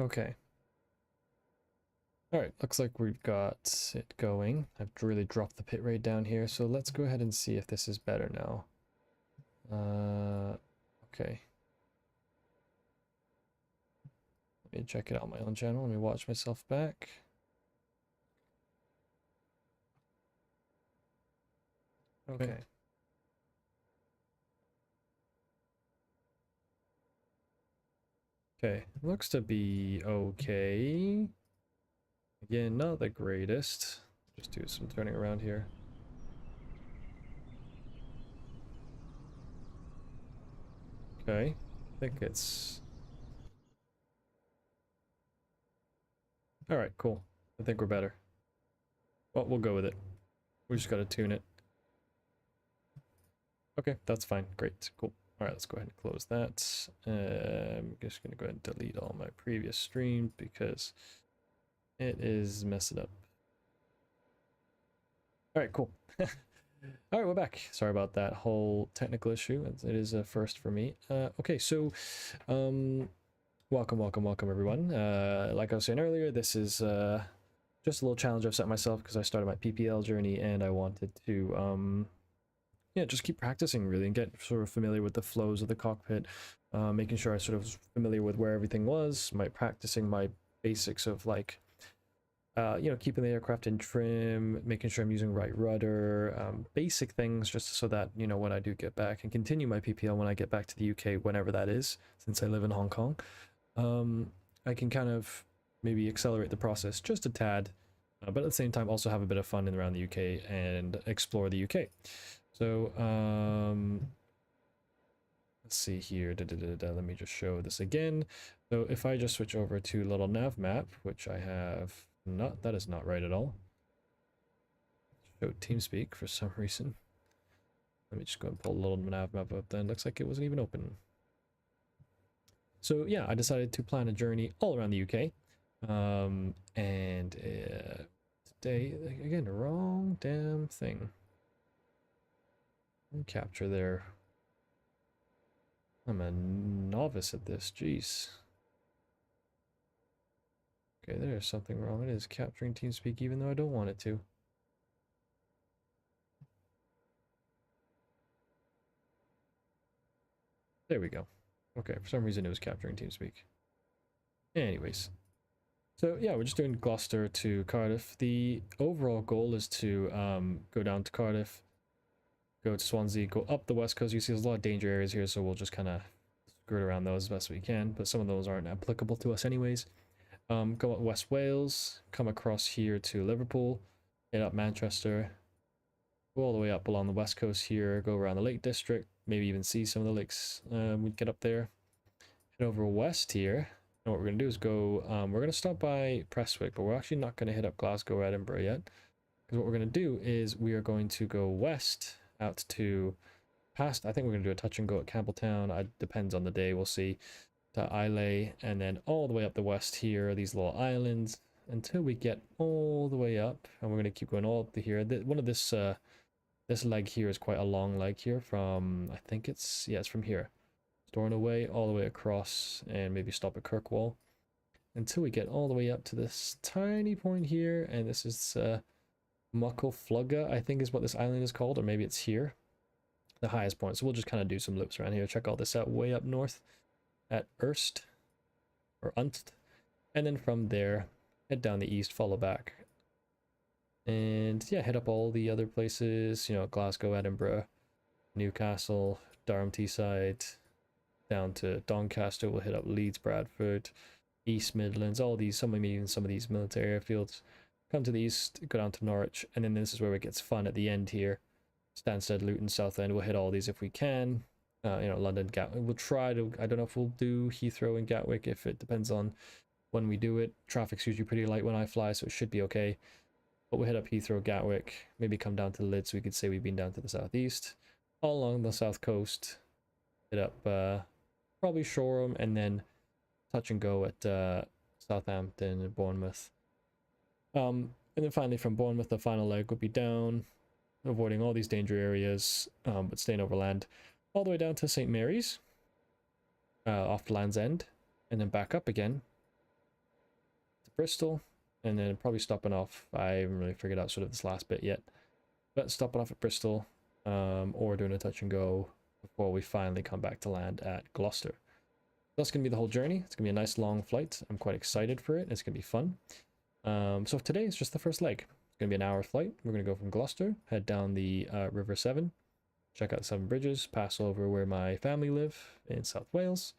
Okay. All right, looks like we've got it going. I've really dropped the pit rate down here, so let's go ahead and see if this is better now. Okay. Let me check it out on my own channel. Let me watch myself back. Okay. Okay, looks to be okay. Again, not the greatest. Just do some turning around here. Okay, I think it's... Alright, cool. I think we're better. Well, we'll go with it. We just gotta tune it. Okay, that's fine. Great, cool. Alright, let's go ahead and close that. I'm just gonna go ahead and delete all my previous streams because it is messed up. Alright, cool. Alright, we're back. Sorry about that whole technical issue. It is a first for me. Okay, so welcome everyone. Like I was saying earlier, this is just a little challenge I've set myself because I started my PPL journey and I wanted to yeah, just keep practicing really and get sort of familiar with the flows of the cockpit, making sure I sort of was familiar with where everything was, practicing my basics of like you know, keeping the aircraft in trim, making sure I'm using right rudder, basic things just so that, you know, when I do get back and continue my PPL when I get back to the UK, whenever that is, since I live in Hong Kong, I can kind of maybe accelerate the process just a tad, but at the same time also have a bit of fun in around the UK and explore the UK. So, let's see here. Let me just show this again. So if I just switch over to little nav map, which I have not, that is not right at all. Show TeamSpeak for some reason. Let me just go and pull a little nav map up then. Looks like it wasn't even open. So yeah, I decided to plan a journey all around the UK. And today, again, the wrong damn thing. Capture there. I'm a novice at this, jeez. Okay, there's something wrong. It is capturing TeamSpeak even though I don't want it to. There we go. Okay, for some reason it was capturing TeamSpeak. Anyways. So yeah, we're just doing Gloucester to Cardiff. The overall goal is to go down to Cardiff, go to Swansea, go up the west coast. You see there's a lot of danger areas here, so we'll just kind of skirt around those as best we can, but some of those aren't applicable to us anyways. Go up West Wales, come across here to Liverpool, hit up Manchester, go all the way up along the west coast here, go around the Lake District, maybe even see some of the lakes. We'd get up there, head over west here. And what we're going to do is go, we're going to stop by Prestwick, but we're actually not going to hit up Glasgow or Edinburgh yet. Because what we're going to do is we are going to go west out to past, I think we're going to do a touch and go at Campbelltown. It depends on the day, we'll see. To Islay, and then all the way up the west here, these little islands, until we get all the way up. And we're going to keep going all up to here. One of this, this leg here is quite a long leg here from, I think it's, yeah, it's from here. Storing away all the way across and maybe stop at Kirkwall until we get all the way up to this tiny point here, and this is Muckleflugga, I think is what this island is called, or maybe it's here, the highest point. So we'll just kind of do some loops around here, check all this out way up north at Erst or Unst, and then from there head down the east, follow back, and yeah, head up all the other places, you know, Glasgow, Edinburgh, Newcastle, Durham, Teesside, down to Doncaster. We'll hit up Leeds, Bradford, East Midlands, all these, some of these military airfields. Come to the east, go down to Norwich, and then this is where it gets fun at the end here. Stansted, Luton, Southend. We'll hit all these if we can. You know, London, Gatwick. We'll try to, I don't know if we'll do Heathrow and Gatwick, if it depends on when we do it. Traffic's usually pretty light when I fly, so it should be okay. But we'll hit up Heathrow, Gatwick, maybe come down to Leeds, so we could say we've been down to the southeast. All along the south coast, hit up probably Shoreham, and then touch and go at Southampton and Bournemouth. And then finally from Bournemouth, the final leg will be down, avoiding all these danger areas, but staying overland, all the way down to St. Mary's, off Land's End, and then back up again Bristol, and then probably stopping off. I haven't really figured out sort of this last bit yet, but stopping off at Bristol, or doing a touch and go before we finally come back to land at Gloucester. That's going to be the whole journey. It's going to be a nice long flight. I'm quite excited for it. It's going to be fun. So today is just the first leg. It's going to be an hour flight. We're going to go from Gloucester, head down the River Severn, check out 7 bridges, pass over where my family live in South Wales,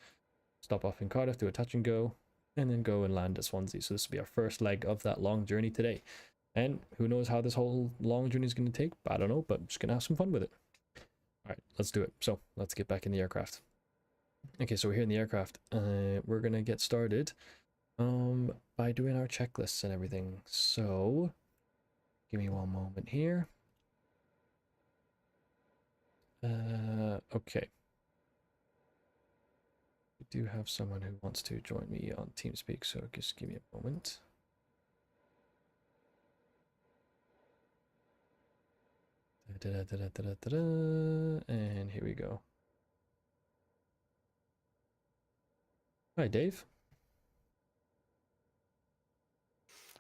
stop off in Cardiff, do a touch and go, and then go and land at Swansea. So this will be our first leg of that long journey today. And who knows how this whole long journey is going to take? I don't know, but I'm just going to have some fun with it. All right, let's do it. So let's get back in the aircraft. Okay, so we're here in the aircraft. We're going to get started by doing our checklists and everything. So give me one moment here. Okay. We do have someone who wants to join me on TeamSpeak, so just give me a moment. And here we go. Hi, Dave.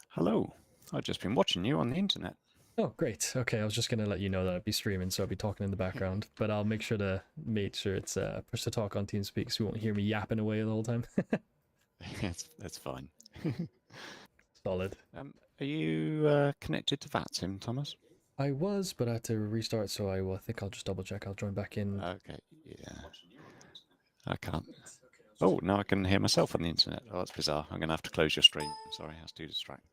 Hello. I've just been watching you on the internet. Oh, great. Okay, I was just going to let you know that I'd be streaming, so I'll be talking in the background, but I'll make sure it's push to talk on TeamSpeak so you won't hear me yapping away the whole time. That's fine. Solid. Are you connected to VATSIM, Thomas? I was, but I had to restart, so I think I'll just double check. I'll join back in. Okay, yeah. I can't. Oh, now I can hear myself on the internet. Oh, that's bizarre. I'm going to have to close your stream. Sorry, I was too distracted.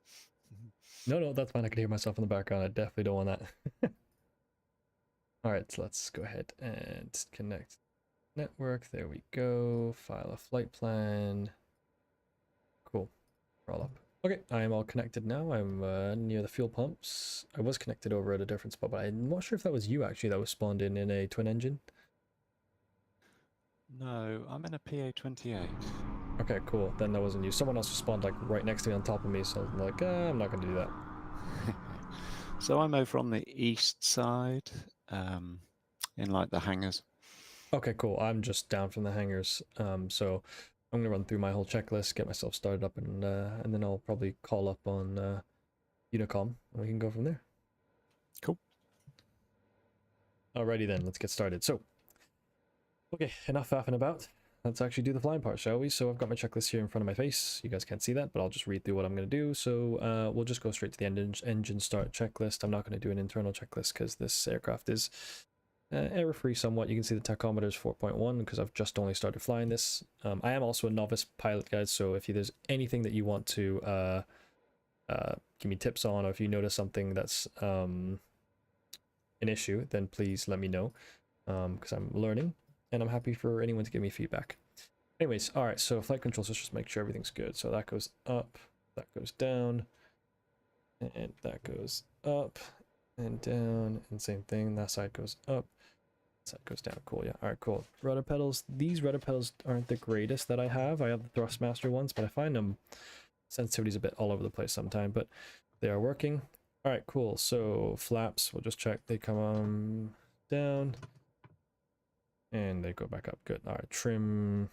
No, that's fine. I can hear myself in the background. I definitely don't want that. All right, so let's go ahead and connect network. There we go. File a flight plan. Cool. We're all up. Okay, I am all connected now. I'm near the fuel pumps. I was connected over at a different spot, but I'm not sure if that was you actually that was spawned in a twin engine. No, I'm in a PA-28. Okay, cool. Then that wasn't you. Someone else spawned like right next to me on top of me, so I'm like, I'm not going to do that. So I'm over on the east side, in like the hangars. Okay, cool. I'm just down from the hangars. So I'm gonna run through my whole checklist, get myself started up, and then I'll probably call up on Unicom, and we can go from there. Cool. Alrighty then, let's get started. So, okay, enough faffing about. Let's actually do the flying part, shall we? So I've got my checklist here in front of my face. You guys can't see that, but I'll just read through what I'm going to do. So we'll just go straight to the engine start checklist. I'm not going to do an internal checklist because this aircraft is error-free somewhat. You can see the tachometer is 4.1 because I've just only started flying this. I am also a novice pilot, guys, so if there's anything that you want to give me tips on, or if you notice something that's an issue, then please let me know, because I'm learning. And I'm happy for anyone to give me feedback. Anyways, all right, so flight controls, let's just make sure everything's good. So that goes up, that goes down, and that goes up and down, and same thing, that side goes up, that side goes down. Cool, yeah, all right, cool. Rudder pedals, these rudder pedals aren't the greatest that I have. I have the Thrustmaster ones, but I find them sensitivity's a bit all over the place sometimes, but they are working. All right, cool. So flaps, we'll just check, they come down, and they go back up. Good. All right, trim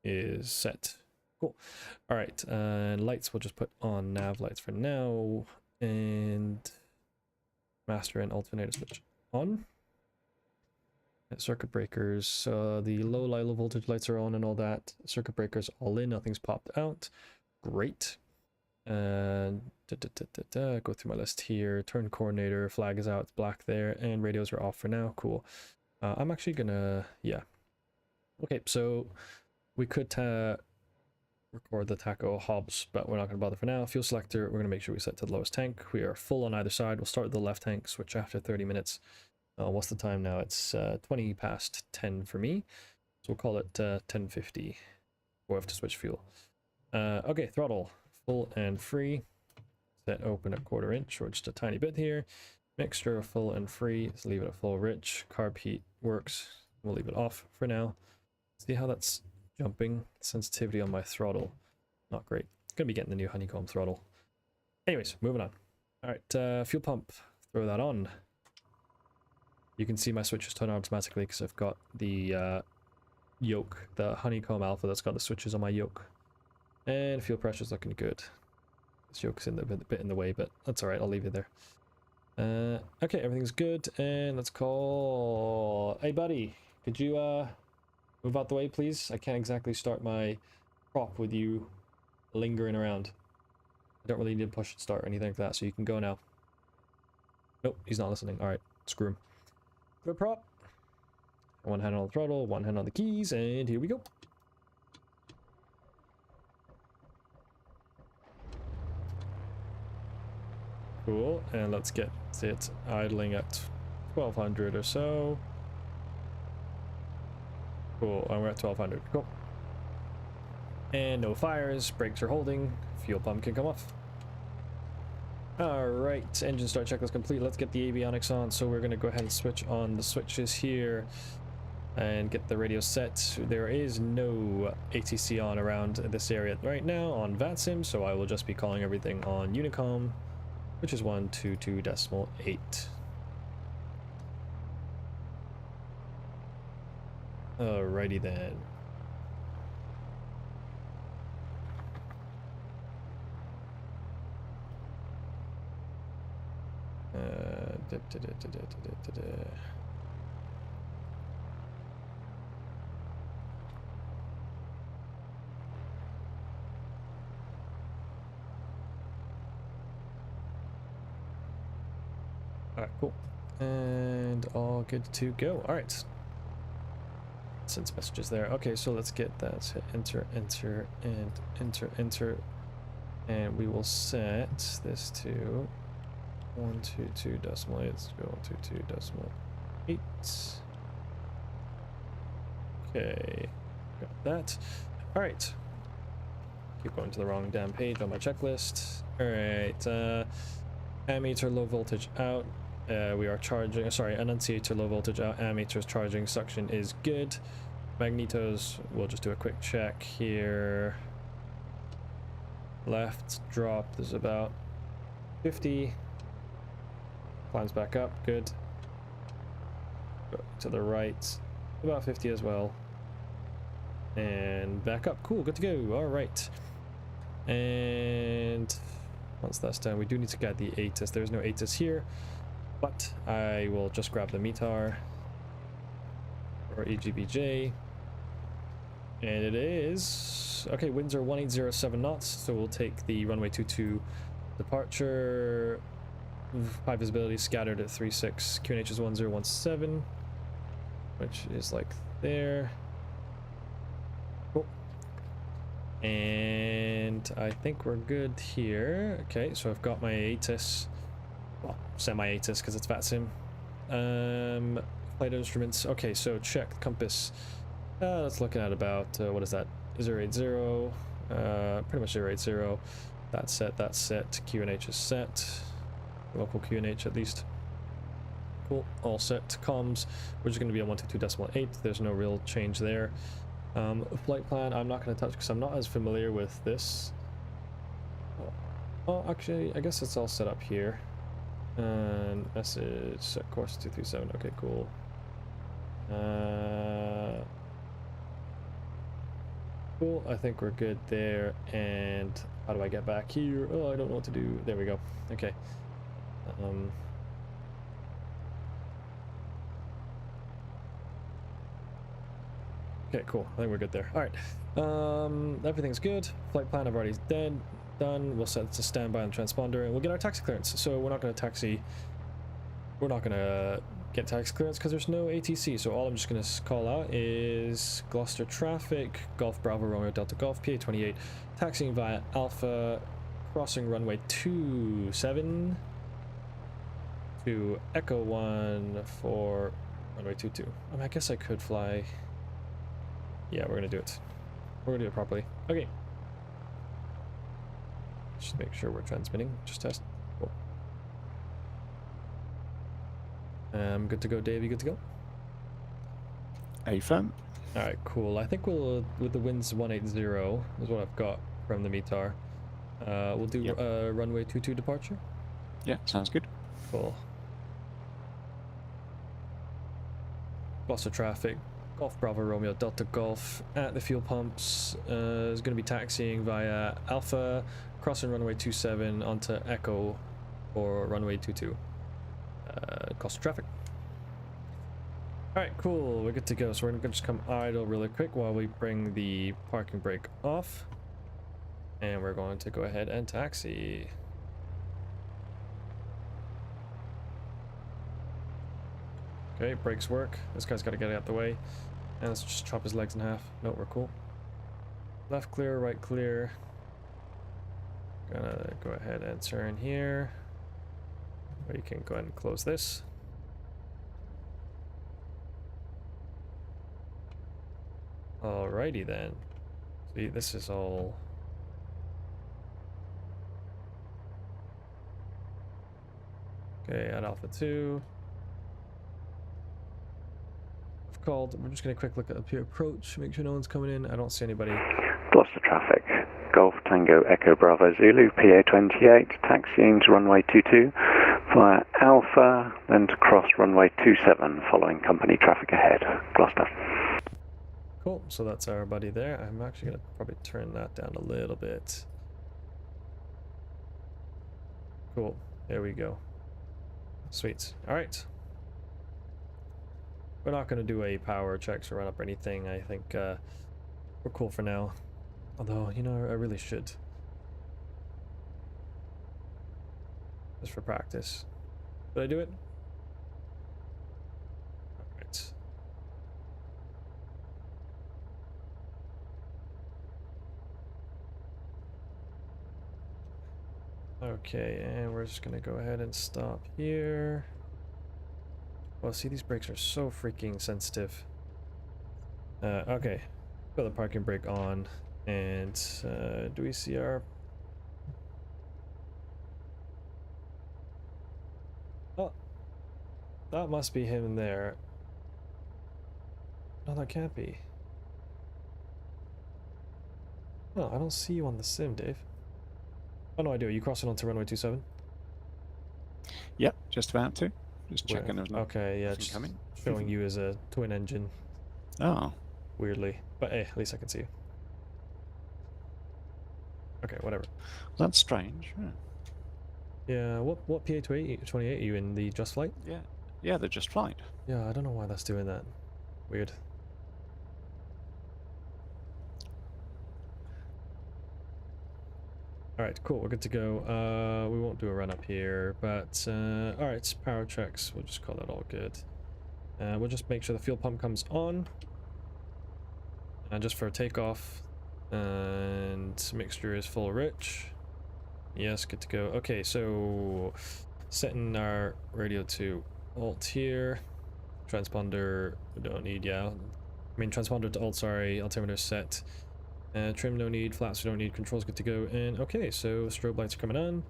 is set. Cool. All right, and lights we'll just put on nav lights for now, and master and alternator switch on. And circuit breakers, the low voltage lights are on and all that. Circuit breakers all in, nothing's popped out. Great. And go through my list here. Turn coordinator, flag is out, it's black there, and radios are off for now. Cool. I'm actually gonna, yeah. Okay, so we could record the tacho hobs, but we're not gonna bother for now. Fuel selector, we're gonna make sure we set to the lowest tank. We are full on either side. We'll start with the left tank, switch after 30 minutes. What's the time now? It's 20 past 10 for me. So we'll call it 10:50. We'll have to switch fuel. Okay, throttle, full and free. Set open at 1/4 inch, or just a tiny bit here. Mixture full and free, let's leave it at full rich. Carb heat works, we'll leave it off for now. See how that's jumping? Sensitivity on my throttle, not great. Gonna be getting the new honeycomb throttle. Anyways, moving on. All right, fuel pump, throw that on. You can see my switches turn on automatically because I've got the yoke, the honeycomb alpha that's got the switches on my yoke. And fuel pressure's looking good. This yoke's in the bit in the way, but that's all right. I'll leave it there. Okay, everything's good, and let's call. Hey, buddy, could you move out the way, please? I can't exactly start my prop with you lingering around. I don't really need to push and start or anything like that, so you can go now. Nope, he's not listening. All right, screw him. Good prop. One hand on the throttle, one hand on the keys, and here we go. Cool, and let's get it idling at 1200 or so. Cool, and we're at 1200. Cool. And no fires, brakes are holding, fuel pump can come off. Alright, engine start checklist complete. Let's get the avionics on. So we're going to go ahead and switch on the switches here and get the radio set. There is no ATC on around this area right now on VATSIM, so I will just be calling everything on Unicom, which is 122.8. Alrighty then. Alright, cool. And all good to go. Alright. Sends messages there. Okay, so let's get that. Hit enter, enter, and enter, enter. And we will set this to 122.8. Let's go 122.8. Okay, got that. Alright. Keep going to the wrong damn page on my checklist. Alright, ammeter low voltage out. We are charging, sorry, annunciator low voltage out, ammeter's charging, suction is good. Magnetos, we'll just do a quick check here. Left drop is about 50. Climbs back up, good. Go to the right, about 50 as well. And back up, cool, good to go, alright. And once that's done, we do need to get the ATIS. There's no ATIS here, but I will just grab the METAR or EGBJ. And it is, okay, winds are 1807 knots, so we'll take the runway 22 departure. High visibility scattered at 36. QNH is 1017, which is like there. Cool. And I think we're good here. Okay, so I've got my ATIS, well, semi-ATIS because it's VATSIM. Flight instruments. Okay, so check compass. That's looking at about, what is that? 080. Pretty much 080. That's set. QNH is set. Local QNH at least. Cool, all set. Comms, we're just going to be on 122.8. There's no real change there. Flight plan, I'm not going to touch because I'm not as familiar with this. Oh, actually, I guess it's all set up here. And message, set course 237. Okay, cool. Cool, I think we're good there. And how do I get back here? Oh, I don't know what to do. There we go. Okay. Okay, cool. I think we're good there. All right. Everything's good. Flight plan I've already done. We'll set it to standby on the transponder, and we'll get our taxi clearance. So we're not going to taxi. We're not going to get taxi clearance because there's no ATC. So all I'm just going to call out is Gloucester traffic, Golf Bravo Romeo Delta Golf PA28, taxiing via Alpha, crossing runway 27 to Echo 1 for runway 22. I mean, I guess I could fly. Yeah, we're gonna do it. We're gonna do it properly. Okay. Just make sure we're transmitting. Just test. Cool. Good to go, Dave. You good to go? AFM. All right, cool. I think we'll, with the winds 180 is what I've got from the METAR. We'll do runway 22 departure. Yeah, sounds good. Cool. Gloucester traffic, Golf Bravo Romeo Delta Golf at the fuel pumps. Is going to be taxiing via Alpha, crossing runway 27 onto Echo or runway 22. Cost of traffic. Alright, cool. We're good to go. So we're going to just come idle really quick while we bring the parking brake off. And we're going to go ahead and taxi. Okay, brakes work. This guy's got to get out the way. And let's just chop his legs in half. No, we're cool. Left clear, right clear. Gonna go ahead and turn here. We can go ahead and close this. Alrighty then. See, this is all... Okay, at Alpha 2. I've called. We're just going to quick look at the approach, make sure no one's coming in. I don't see anybody. Gloucester traffic. Golf Tango Echo Bravo Zulu, PA28, taxiing to runway 22 via Alpha, then to cross runway 27 following company traffic ahead. Gloucester. Cool, so that's our buddy there. I'm actually going to probably turn that down a little bit. Cool, there we go. Sweet, alright. We're not going to do a power checks or run up or anything. I think we're cool for now. Although, you know, I really should. Just for practice. Did I do it? Alright. Okay, and we're just gonna go ahead and stop here. Well, see, these brakes are so freaking sensitive. Okay. Got the parking brake on. And do we see our... Oh, that must be him in there. No, that can't be. No, I don't see you on the sim, Dave. Oh no, I do. Are you crossing onto runway 27? Yep, just about to. Just checking there's no okay, yeah, just coming. showing you as a twin engine. Oh. Weirdly. But hey, at least I can see you. Okay, whatever. That's strange. Yeah, what PA28 are you in? The Just Flight? Yeah. Yeah, they're just flight. Yeah, I don't know why that's doing that. Weird. Alright, cool, we're good to go. We won't do a run up here, but alright, power checks, we'll just call that all good. We'll just make sure the fuel pump comes on. Just for takeoff. And mixture is full rich. Yes, good to go. Okay, so setting our radio to alt here. Transponder we don't need, yeah. I mean transponder to alt, sorry. Altimeter set. Trim no need, flaps we don't need, controls good to go. And okay, so strobe lights are coming on.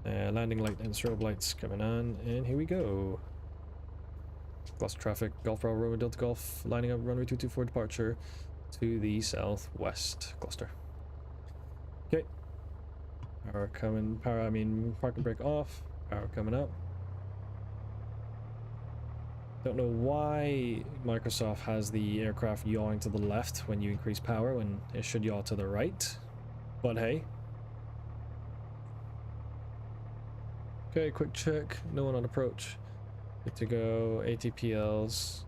Landing light and strobe lights coming on, and here we go. Gloucester traffic, Golf Bravo Romeo Delta Golf, lining up runway 224 departure to the southwest, Gloucester. Okay. Power coming, parking brake off, power coming up. Don't know why Microsoft has the aircraft yawing to the left when you increase power when it should yaw to the right, but hey. Okay, quick check, no one on approach. Good to go, ATPLs.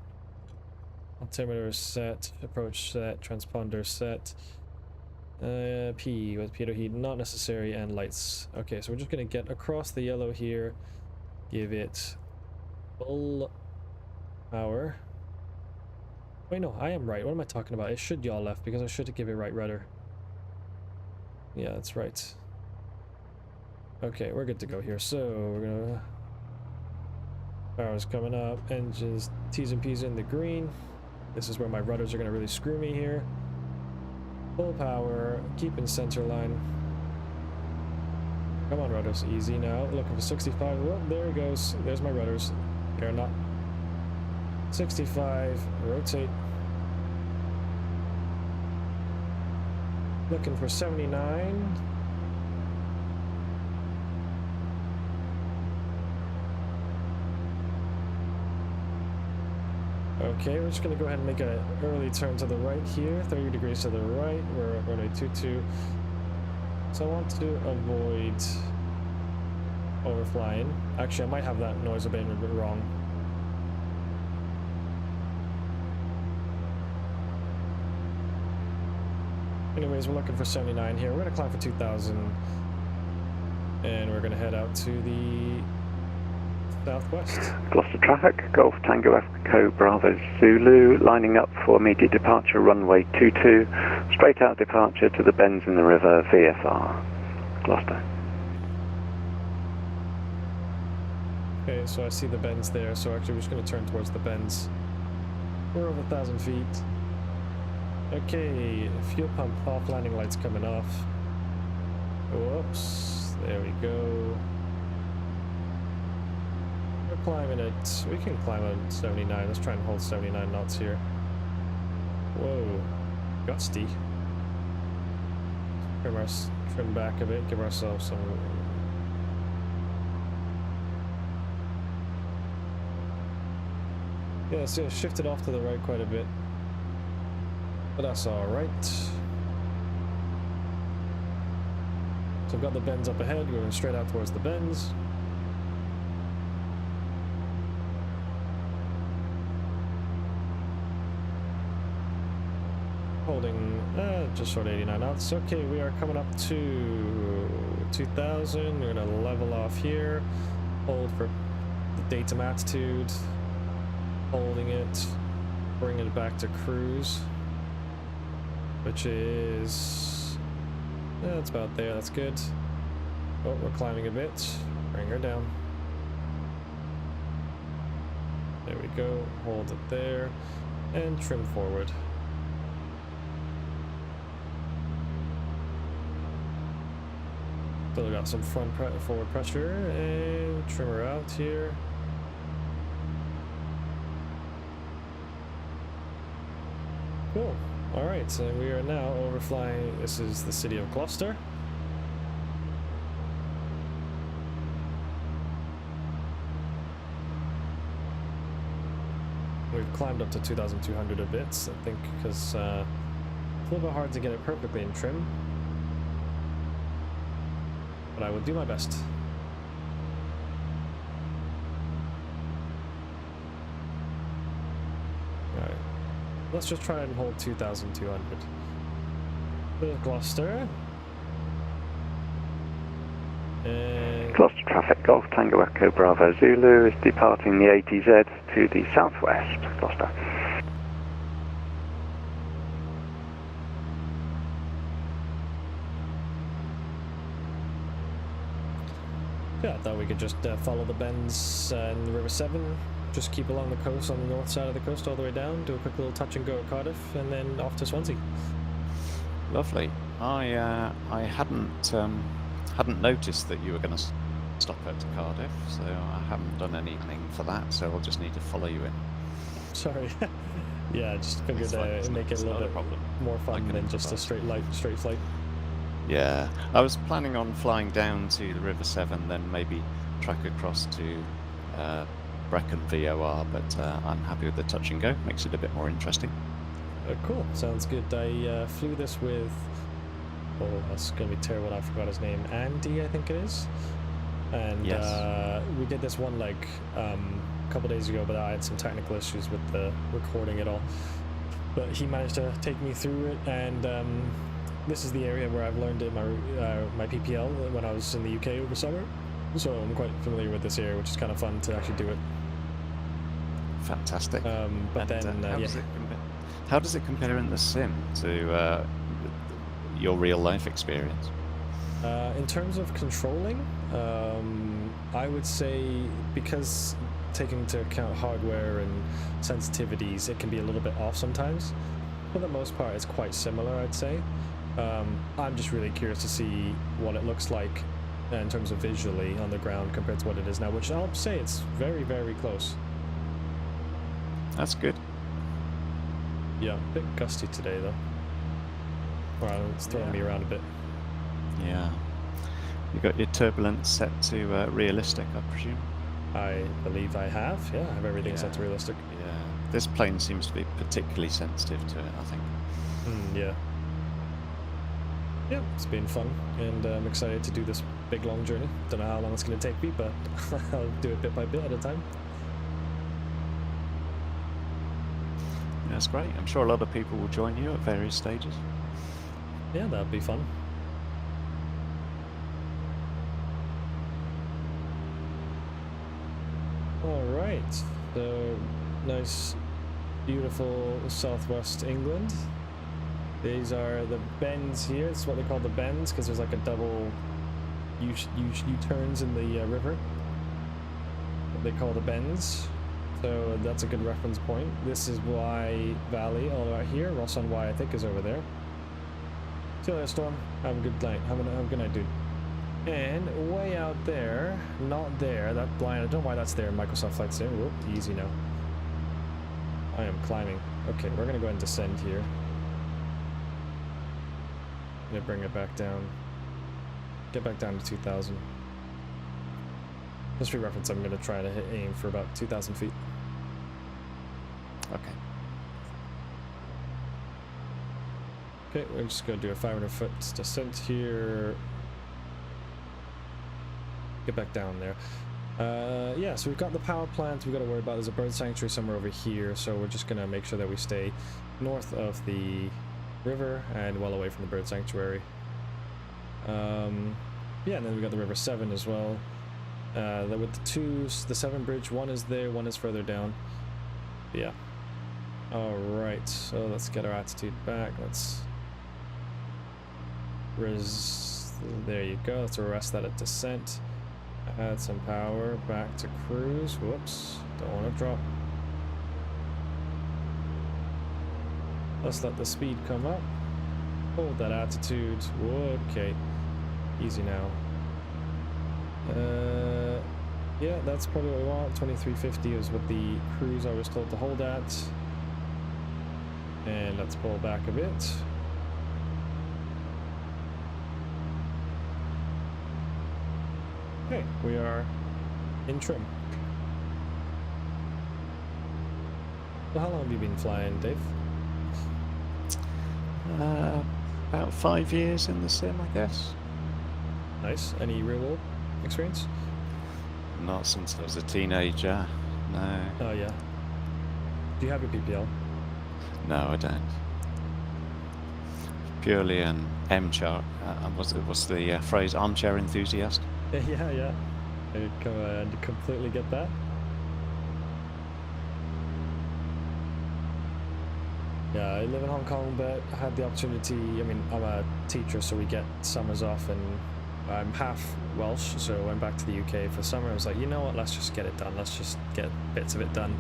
Altimeter set, approach set, transponder set. P with pitot heat not necessary, and lights. Okay, so we're just gonna get across the yellow here, give it full power. Wait, no, I am right. What am I talking about? It should yaw left because I should give it right rudder. Yeah, that's right. Okay, we're good to go here. So we're gonna... Power's coming up. Engines T's and P's in the green. This is where my rudders are gonna really screw me here. Full power, keeping center line. Come on, rudders, easy now. Looking for 65. Well, there it goes. There's my rudders. They're not. 65, rotate. Looking for 79. Okay, we're just going to go ahead and make an early turn to the right here. 30 degrees to the right. We're at runway 22. So I want to avoid overflying. Actually, I might have that noise abatement a bit wrong. Anyways, we're looking for 79 here. We're going to climb for 2,000. And we're going to head out to the southwest. Gloucester traffic, Golf Tango Echo Bravo Zulu, lining up for immediate departure, runway 22, straight out departure to the bends in the river, VFR, Gloucester. Okay, so I see the bends there, so actually we're just going to turn towards the bends. We're over 1,000 feet. Okay, fuel pump off, landing lights coming off. Whoops, there we go. We're climbing it. We can climb at 79. Let's try and hold 79 knots here. Whoa, gusty. Trim back a bit, give ourselves some. Yeah, so it shifted off to the right quite a bit, but that's all right. So I've got the bends up ahead, going straight out towards the bends. Holding just short 89 knots. Okay, we are coming up to 2,000. We're gonna level off here. Hold for the datum attitude. Holding it. Bring it back to cruise. Which is... that's about there. That's good. Oh, we're climbing a bit. Bring her down. There we go. Hold it there. And trim forward. Still got some forward pressure, and trim her out here. Cool. Alright, so we are now overflying. This is the city of Gloucester. We've climbed up to 2,200 a bit, I think, because it's a little bit hard to get it perfectly in trim. But I will do my best. Alright. Let's just try and hold 2,200. There's Gloucester. And Gloucester traffic, Golf Tango Echo Bravo Zulu is departing the ATZ to the southwest, Gloucester. yeah, I thought we could just follow the bends in the River Severn. Just keep along the coast on the north side of the coast all the way down, do a quick little touch and go at Cardiff, and then off to Swansea. Lovely. I hadn't noticed that you were going to stop at Cardiff, so I haven't done anything for that. So I'll just need to follow you in. Sorry. Yeah, just figured make it a little bit more fun than just a straight flight. Yeah, I was planning on flying down to the River Severn, then maybe track across to Brecon VOR, but I'm happy with the touch and go. Makes it a bit more interesting. Cool, sounds good. I flew this with, oh, that's going to be terrible, I forgot his name, Andy, I think it is. And yes. We did this one leg a couple days ago, but I had some technical issues with the recording it all. But he managed to take me through it, and this is the area where I've learned it my PPL when I was in the UK over summer. So I'm quite familiar with this area, which is kind of fun to actually do it. Fantastic. But and, then, how does it compare in the sim to your real life experience? In terms of controlling, I would say, because taking into account hardware and sensitivities, it can be a little bit off sometimes. For the most part, it's quite similar, I'd say. I'm just really curious to see what it looks like in terms of visually on the ground compared to what it is now, which I'll say it's very, very close. That's good. Yeah, a bit gusty today though. Well, it's throwing me around a bit. Yeah. You got your turbulence set to realistic, I presume? I believe I have. Yeah, I have everything set to realistic. Yeah. This plane seems to be particularly sensitive to it, I think. Yeah. Yeah, it's been fun, and I'm excited to do this big long journey. Don't know how long it's going to take me, but I'll do it bit by bit at a time. Yeah, that's great. I'm sure a lot of people will join you at various stages. Yeah, that'd be fun. Alright, so nice, beautiful southwest England. These are the bends here. It's what they call the bends because there's like a double U-turns in the river. What they call the bends. So that's a good reference point. This is Y Valley all right here. Ross on Y I think is over there. See you later, Storm. Have a good night. Have a good night, dude. And way out there, not there, that blind, I don't know why that's there in Microsoft Flight Sim. Whoop, easy now. I am climbing. Okay, we're gonna go ahead and descend here. I'm gonna bring it back down. Get back down to 2,000. Just for reference, I'm gonna try to aim for about 2,000 feet. Okay. Okay, we're just gonna do a 500-foot descent here. Get back down there. Yeah, so we've got the power plant we've got to worry about. There's a bird sanctuary somewhere over here, so we're just gonna make sure that we stay north of the river and well away from the bird sanctuary. Yeah, and then we got the River 7 as well. With the 7 bridge, one is there, one is further down. But yeah. Alright, so let's get our attitude back. Let's there you go. Let's arrest that at descent. Add some power back to cruise. Whoops, don't want to drop. Let's let the speed come up. Hold that attitude. Okay, easy now. Yeah, that's probably what we want. 2350 is what the cruise I was told to hold at. And let's pull back a bit. Okay, we are in trim. So how long have you been flying, Dave? About 5 years in the sim, I guess. Nice. Any real world experience? Not since I was a teenager, no. Oh yeah. Do you have your PPL? No, I don't. Purely an M-chart. What's the phrase? Armchair enthusiast? Yeah. I completely get that. Yeah, I live in Hong Kong, but I had the opportunity. I mean, I'm a teacher, so we get summers off, and I'm half Welsh, so I went back to the UK for summer. I was like, you know what, let's just get it done. Let's just get bits of it done.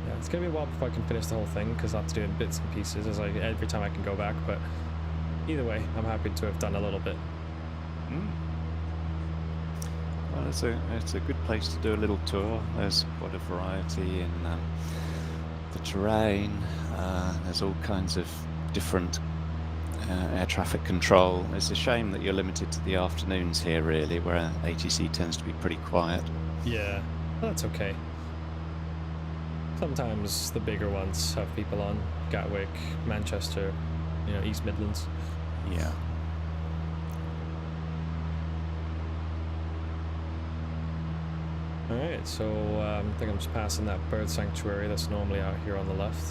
Yeah, it's gonna be a while before I can finish the whole thing, because I have to do it in bits and pieces as every time I can go back, but either way, I'm happy to have done a little bit. Well, it's a good place to do a little tour. There's quite a variety in the terrain. There's all kinds of different air traffic control. It's a shame that you're limited to the afternoons here, really, where ATC tends to be pretty quiet. Yeah, that's okay. Sometimes the bigger ones have people on. Gatwick, Manchester, East Midlands. Yeah. Alright, so I think I'm just passing that bird sanctuary that's normally out here on the left.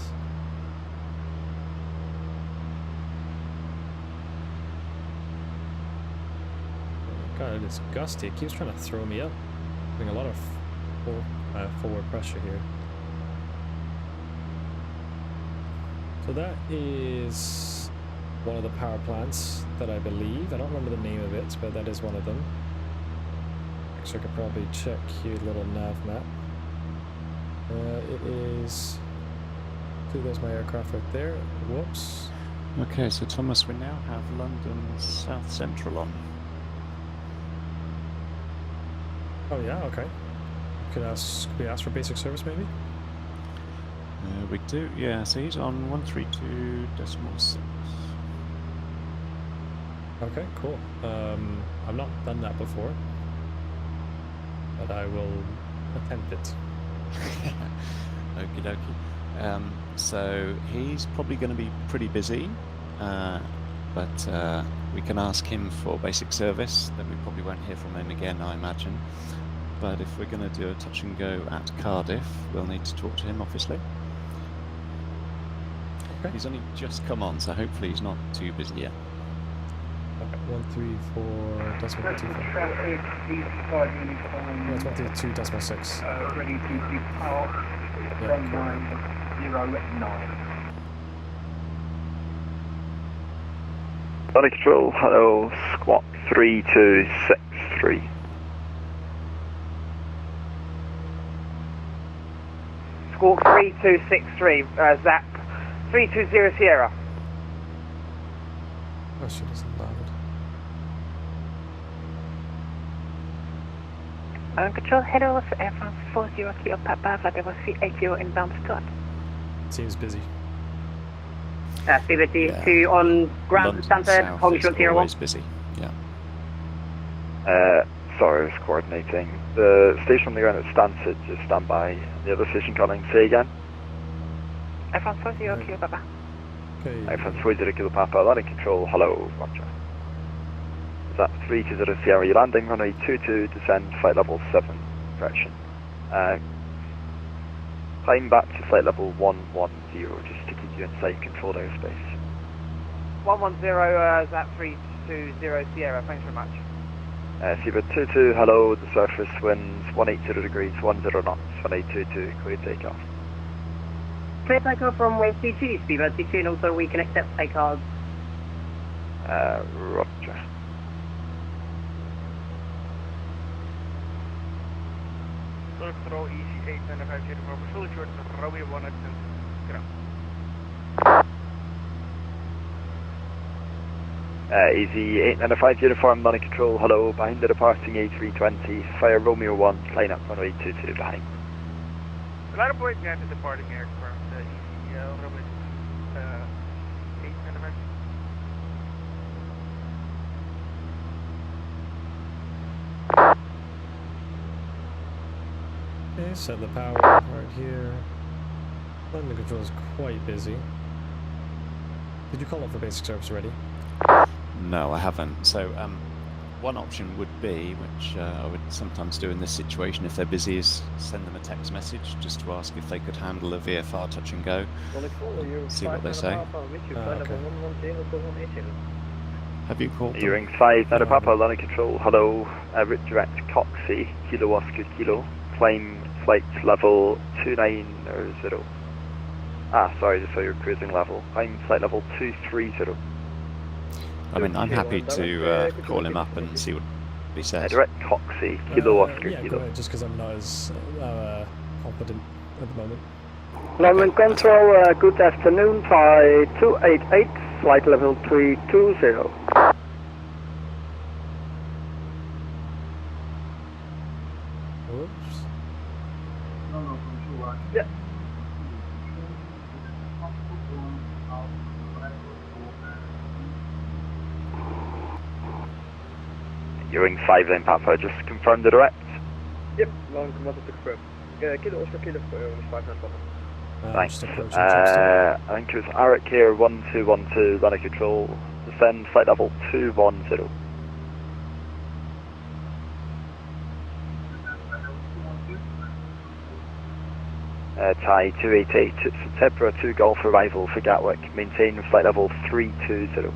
God, it is gusty. It keeps trying to throw me up. Doing a lot of forward pressure here. So that is one of the power plants that I believe. I don't remember the name of it, but that is one of them. So I could probably check here, little nav map. It is. So there's my aircraft right there. Whoops. Okay, so Thomas, we now have London South Central on. Oh yeah, okay. Could we ask for basic service maybe? We do, yeah. So he's on 132.6. Okay, cool. I've not done that before, but I will attempt it. Okie dokie. So he's probably going to be pretty busy, but we can ask him for basic service. Then we probably won't hear from him again, I imagine. But if we're going to do a touch and go at Cardiff, we'll need to talk to him, obviously. Okay. He's only just come on, so hopefully he's not too busy yet. Okay, 134.25. Yeah, 22.6. Ready to depart. Yeah, 1909. Body control, hello, squawk 3263. Squawk 3263, Zap 320 Sierra. Oh shit, it's loud. Control, hello, Air France 40 Kilo Papa, Flight 380 inbound start. Seems busy. Liberty Yeah. 2 on ground London standard, South home is short 01. always busy. Yeah. Sorry, I was coordinating. The station on the ground at Stansted, just stand by. The other station calling, say again. Air France 40 Right. Kilo Papa. Okay. FM 40 Kilo Papa, landing control, hello, roger. Is that 320 Sierra, you're landing, runway 22, descend, flight level 7, correction. Climb back to flight level 110, just to keep you inside controlled airspace. 110, Zap 320 Sierra, thanks very much. Seabird 22, hello, the surface winds 180 degrees, 10 knots, 1822, clear takeoff. Clear takeoff from runway 22, Speedbird 2, and also we can accept pay cards. Roger. Control EC 895 for full short, runway 1 at ground. Easy 895 uniform, landing control, hello, behind the departing A320, fire Romeo 1, line up runway 22 behind. Line up right behind the departing aircraft, EC, runway 895. Okay, set the power right here. Landing control is quite busy. Did you call up for basic service already? No, I haven't. So one option would be, which I would sometimes do in this situation if they're busy, is send them a text message just to ask if they could handle a VFR touch and go. See what they say. Okay. Have you called them? You're in 5, Nada Papa, landing control, hello, route direct Coxie, Kilo Oscar Kilo, climb flight level 290. Sorry, just saw your cruising level, climb flight level 230. I mean, I'm happy to call him up and see what he says. Direct Coxie, Kilo Oscar Yeah, go Kilo. ahead, just because I'm not as competent at the moment. London Control, good afternoon, flight 288, flight level 320. Oops. You're in 5 then Papa, just confirm the direct. Yep, London Control to confirm. Kilo Oscar Kilo, 5 Thanks. Just approaching Chepstow. I think it was Arik here, 1212, landing control, descend flight level 210. Thai 288, it's a Tebra 2 Golf arrival for Gatwick, maintain flight level 320.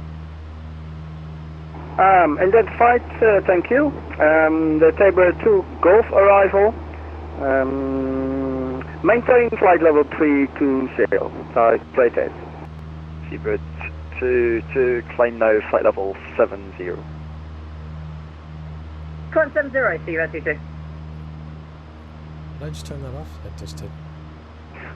Identified, thank you. The Tabor 2 Golf arrival. Maintain flight level 320. Sorry, plate 8. Seabird 2, climb now, flight level 70. Current 70, Speedbird 22. Did I just turn that off? It just did.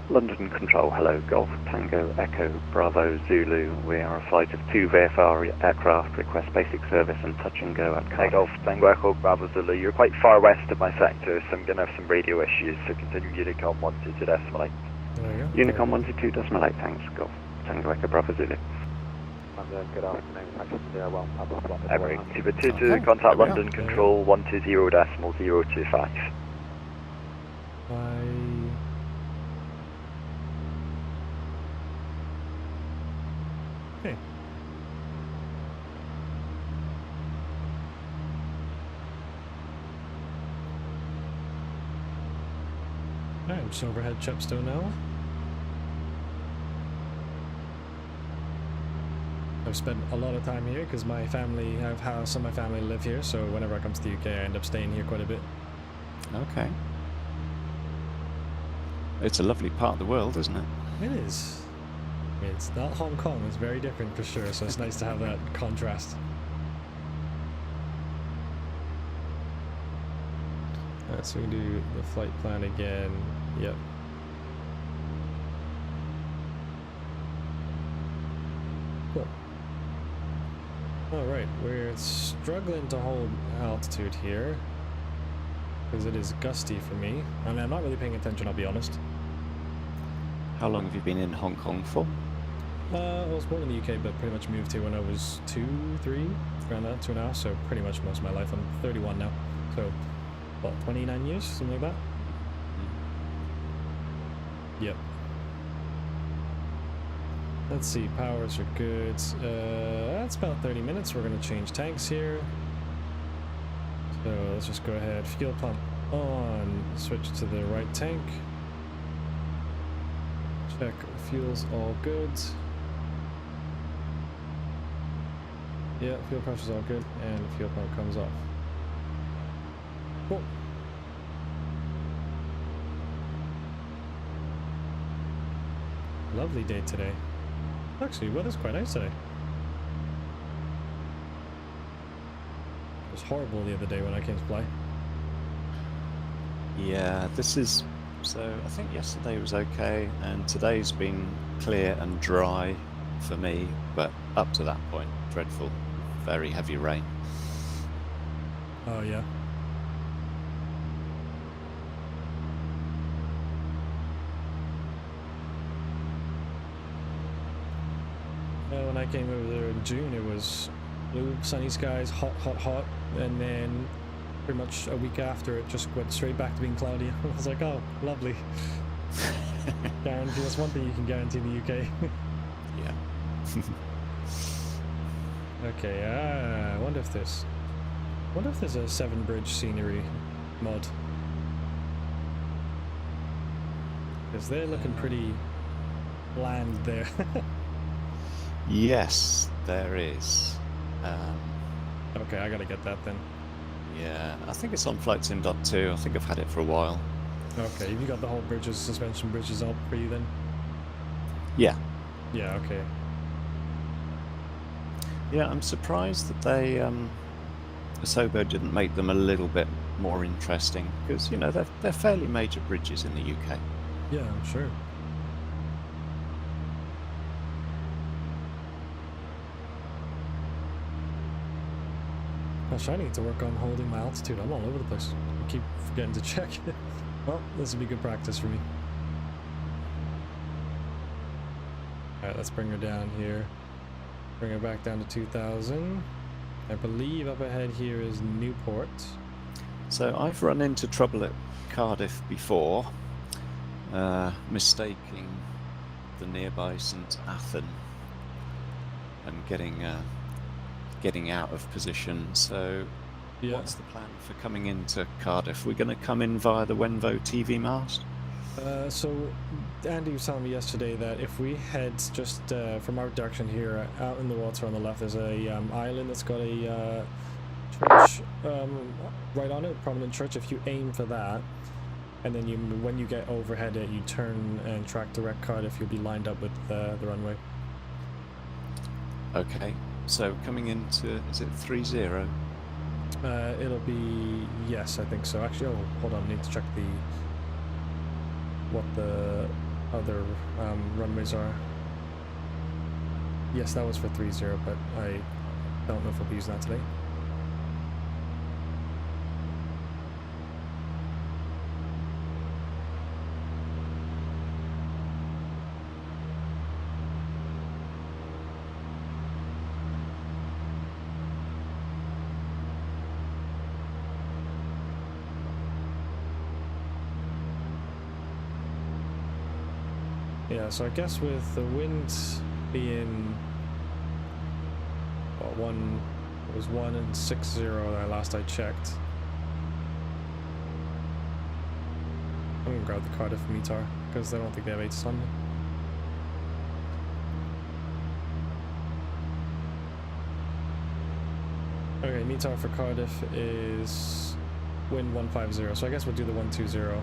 London Control, hello, Golf Tango Echo Bravo Zulu. We are a flight of 2 VFR aircraft, request basic service and touch and go at Cardiff. Golf Tango Echo Bravo Zulu. You're quite far west of my sector, so I'm going to have some radio issues, so continue Unicom 122 decimal 8. There we go. Unicom 122 decimal 8, thanks, Golf Tango Echo Bravo Zulu. Good afternoon, Patrick 01, Papa Papa. Every Super 22, Okay, contact there we are. London Control 120 decimal 025. Bye. Okay. Alright, I'm just overhead Chepstow now. I've spent a lot of time here because my family, I have house and my family live here, so whenever I come to the UK I end up staying here quite a bit. Okay. It's a lovely part of the world, isn't it? It is. I mean, it's not Hong Kong, it's very different for sure, so it's nice to have that contrast. Alright, so we can do the flight plan again. Yep. Cool. Alright, we're struggling to hold altitude here because it is gusty for me. I mean, I'm not really paying attention, I'll be honest. How long have you been in Hong Kong for? I was born in the UK, but pretty much moved here when I was 2, 3, around that, 2.5, so pretty much most of my life. I'm 31 now, so what, 29 years, something like that? Yep. Let's see, powers are good. That's about 30 minutes. We're going to change tanks here. So let's just go ahead. Fuel pump on. Switch to the right tank. Check fuel's all good. Yeah, fuel pressure's all good. And the fuel pump comes off. Cool. Lovely day today. Actually, weather's quite nice today. It was horrible the other day when I came to play. Yeah, this is... So I think yesterday was okay, and today's been clear and dry for me, but up to that point, dreadful, very heavy rain. Oh yeah. When I came over there in June, it was blue, sunny skies, hot, hot, hot, and then pretty much a week after, it just went straight back to being cloudy. I was like, oh, lovely. Guarantee, that's one thing you can guarantee in the UK. Yeah. Okay, I wonder if there's a 7 bridge scenery mod. Because they're looking pretty bland there. Yes, there is. Okay, I gotta get that then. Yeah, I think it's on Flight Sim 2. I think I've had it for a while. Okay, have you got the whole bridges, suspension bridges up for you then? Yeah. Yeah, okay. Yeah, I'm surprised that they, Asobo didn't make them a little bit more interesting, because, you know, they're fairly major bridges in the UK. Yeah, I'm sure. Gosh, I need to work on holding my altitude. I'm all over the place. I keep forgetting to check. Well, this will be good practice for me. Alright, let's bring her down here. Bring her back down to 2000. I believe up ahead here is Newport. So I've run into trouble at Cardiff before, mistaking the nearby St Athan and getting out of position. So Yeah. what's the plan for coming into Cardiff? We're going to come in via the Wenvo TV mast? So Andy was telling me yesterday that if we head just from our direction here out in the water on the left, there's a island that's got a church right on it, prominent church. If you aim for that, and then when you get overhead it, you turn and track direct Cardiff, you'll be lined up with the runway. Okay, so coming into, is it 30? It'll be, yes, I think so. Actually, oh, hold on, I need to check what the other runways are. Yes, that was for 30, but I don't know if I'll be using that today. Yeah, so I guess with the wind being What, it was 1 and 60 last I checked. I'm gonna grab the Cardiff METAR because I don't think they have 8s on me. Okay, METAR for Cardiff is wind 150, so I guess we'll do the 120.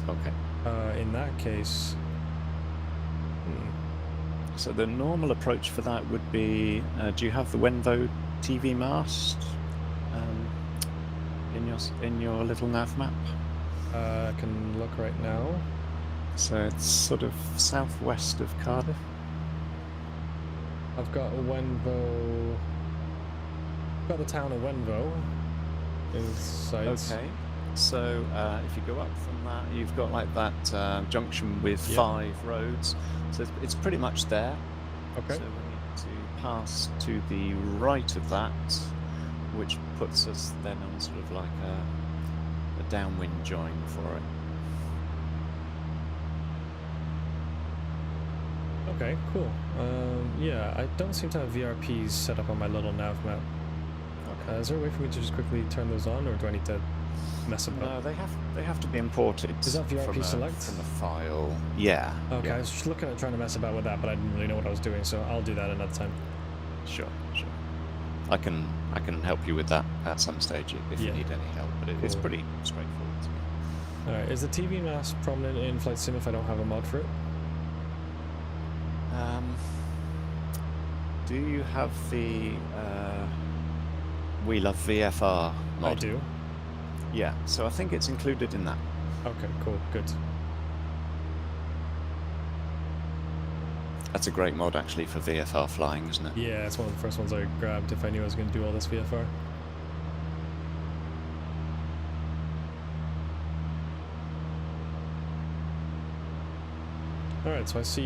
Okay. In that case, So the normal approach for that would be, do you have the Wenvo TV mast in your little nav map? I can look right now. So it's sort of southwest of Cardiff. I've got a Wenvo. I've got the town of Wenvo in sights. Okay. So if you go up from that, you've got like that junction with Yep. 5 roads. So it's pretty much there. Okay. So we need to pass to the right of that, which puts us then on sort of like a downwind join for it. Okay, cool. Yeah, I don't seem to have VRPs set up on my little nav map. Okay. Is there a way for me to just quickly turn those on, or do I need to mess them No, up? they have to be imported. Is that VRP from select? from a file? Yeah. Okay, yeah. I was just looking at trying to mess about with that, but I didn't really know what I was doing, so I'll do that another time. Sure. I can help you with that at some stage if Yeah. you need any help, but it's Cool. pretty straightforward to me. Alright, is the TV mast prominent in Flight Sim if I don't have a mod for it? Do you have the We Love VFR mod? I do. Yeah, so I think it's included in that. Okay, cool, good. That's a great mod actually for VFR flying, isn't it? Yeah, it's one of the first ones I grabbed if I knew I was going to do all this VFR. Alright, so I see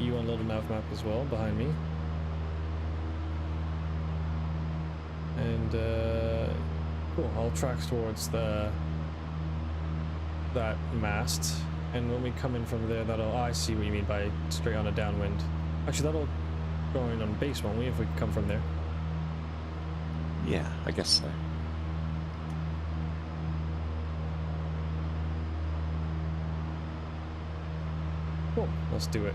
you on little nav map as well, behind me. And, cool, I'll track towards that mast. And when we come in from there, that'll... Oh, I see what you mean by straight on a downwind. Actually, that'll go in on base, won't we, if we come from there? Yeah, I guess so. Cool, let's do it.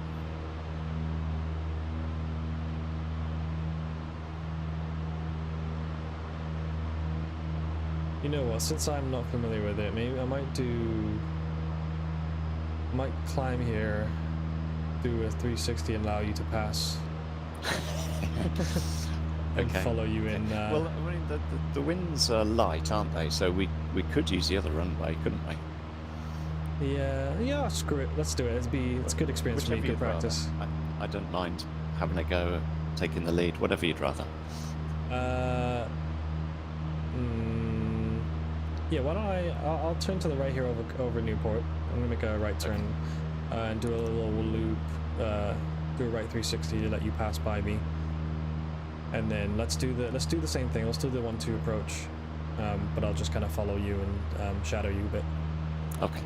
You know what, since I'm not familiar with it, maybe I might climb here, do a 360 and allow you to pass. And Okay. follow you in. Well, I mean, the winds are light, aren't they? So we could use the other runway, couldn't we? Yeah, screw it. Let's do it. It's good experience for me, Whichever good you'd rather. practice. I don't mind having a go at taking the lead, whatever you'd rather. Yeah, why don't I'll turn to the right here over Newport. I'm gonna make a right turn and do a little loop, do a right 360 to let you pass by me. And then let's do the same thing. Let's do the 1-2 approach, but I'll just kind of follow you and shadow you a bit. Okay.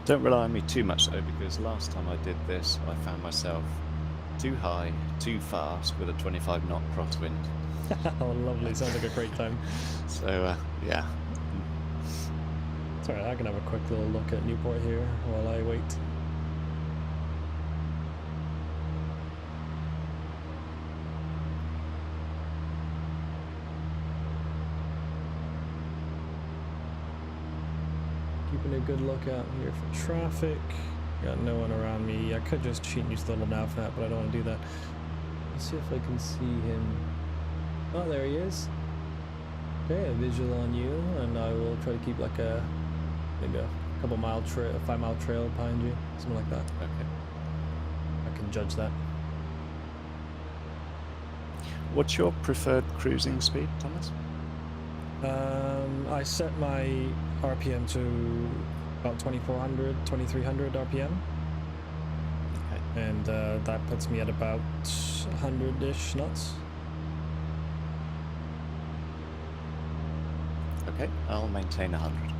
Don't rely on me too much though, because last time I did this, I found myself too high, too fast with a 25 knot crosswind. Oh, lovely! Sounds like a great time. So yeah. Sorry, I can have a quick little look at Newport here while I wait. Keeping a good lookout here for traffic. Got no one around me. I could just cheat and use the little nav map, but I don't want to do that. Let's see if I can see him. Oh, there he is. Okay, a visual on you, and I will try to keep like maybe a couple mile trail, a 5 mile trail behind you, something like that. Okay. I can judge that. What's your preferred cruising speed, Thomas? I set my RPM to about 2400, 2300 RPM. Okay. And that puts me at about 100-ish knots. Okay, I'll maintain 100.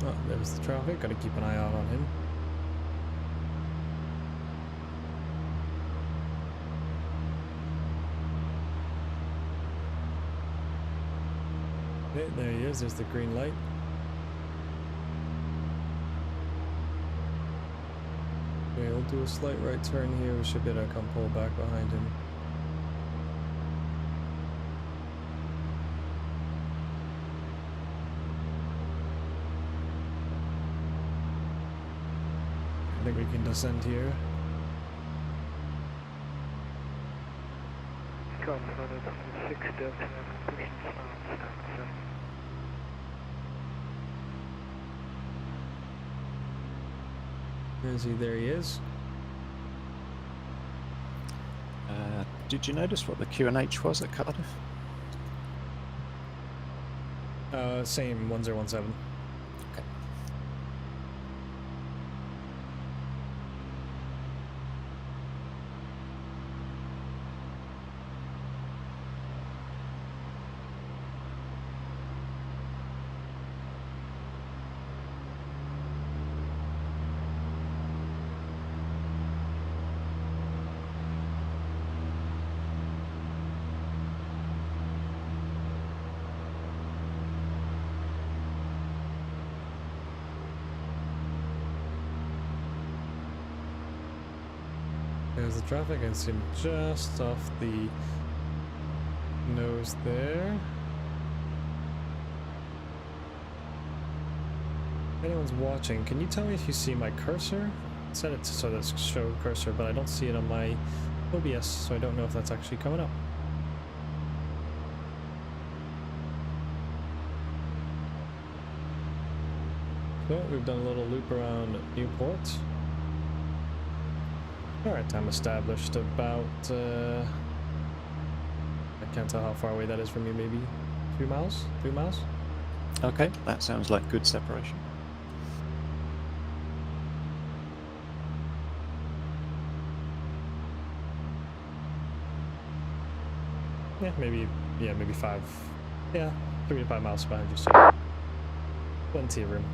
Oh, there's the traffic. Gotta keep an eye out on him. Okay, there he is. There's the green light. Okay, we'll do a slight right turn here. We should be able to come pull back behind him. I think we can descend here. Got 6 Delta, completion stance, Where is he? There he is. Did you notice what the QNH was at Cardiff? Same 1017. Okay. There's the traffic. I can see him just off the nose there. If anyone's watching, can you tell me if you see my cursor? I set it so that's show cursor, but I don't see it on my OBS, so I don't know if that's actually coming up. So we've done a little loop around Newport. Alright, time established about, I can't tell how far away that is from you, maybe 2 miles? 3 miles? Okay, that sounds like good separation. Yeah, maybe 5. Yeah, 3 to 5 miles behind you, so plenty of room.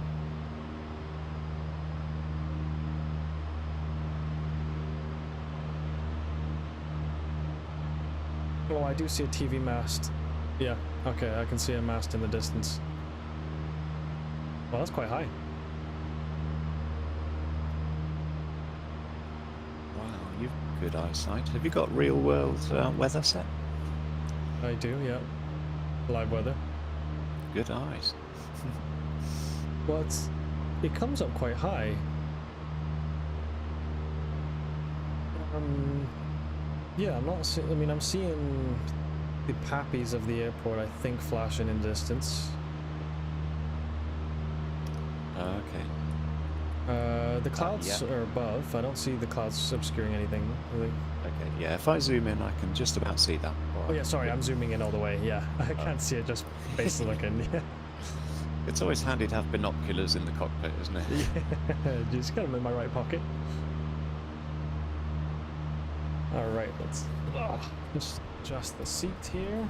Oh, I do see a TV mast. Yeah, okay, I can see a mast in the distance. Well, that's quite high. Wow, you've good eyesight. Have you got real world weather set? I do, yeah. Live weather. Good eyes. Well, it comes up quite high. Yeah, I'm not. I mean, I'm seeing the poppies of the airport, I think, flashing in distance. Okay. The clouds yeah. are above. I don't see the clouds obscuring anything. Really. Okay, yeah, if I zoom in, I can just about see that. Oh yeah, sorry, I'm zooming in all the way. Yeah, I can't see it just based looking. Yeah. It's always handy to have binoculars in the cockpit, isn't it? Yeah, just got them in my right pocket. All right, let's just adjust the seat here.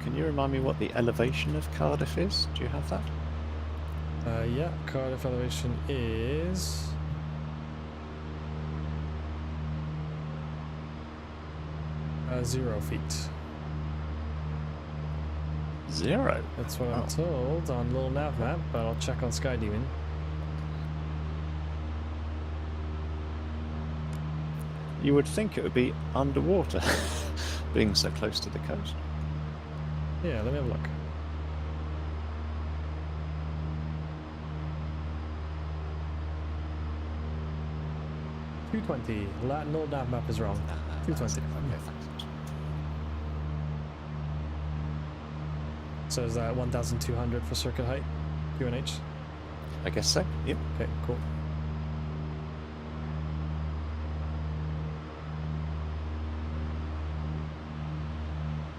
Can you remind me what the elevation of Cardiff is? Do you have that? Yeah, Cardiff elevation is 0 feet. 0? That's what I'm told on little nav map, but I'll check on Skydemon. You would think it would be underwater, being so close to the coast. Yeah, let me have a look. $220. No, nav map is wrong. 220. Okay, thanks. So is that 1,200 for circuit height? QNH? I guess so. Yep. Okay, cool.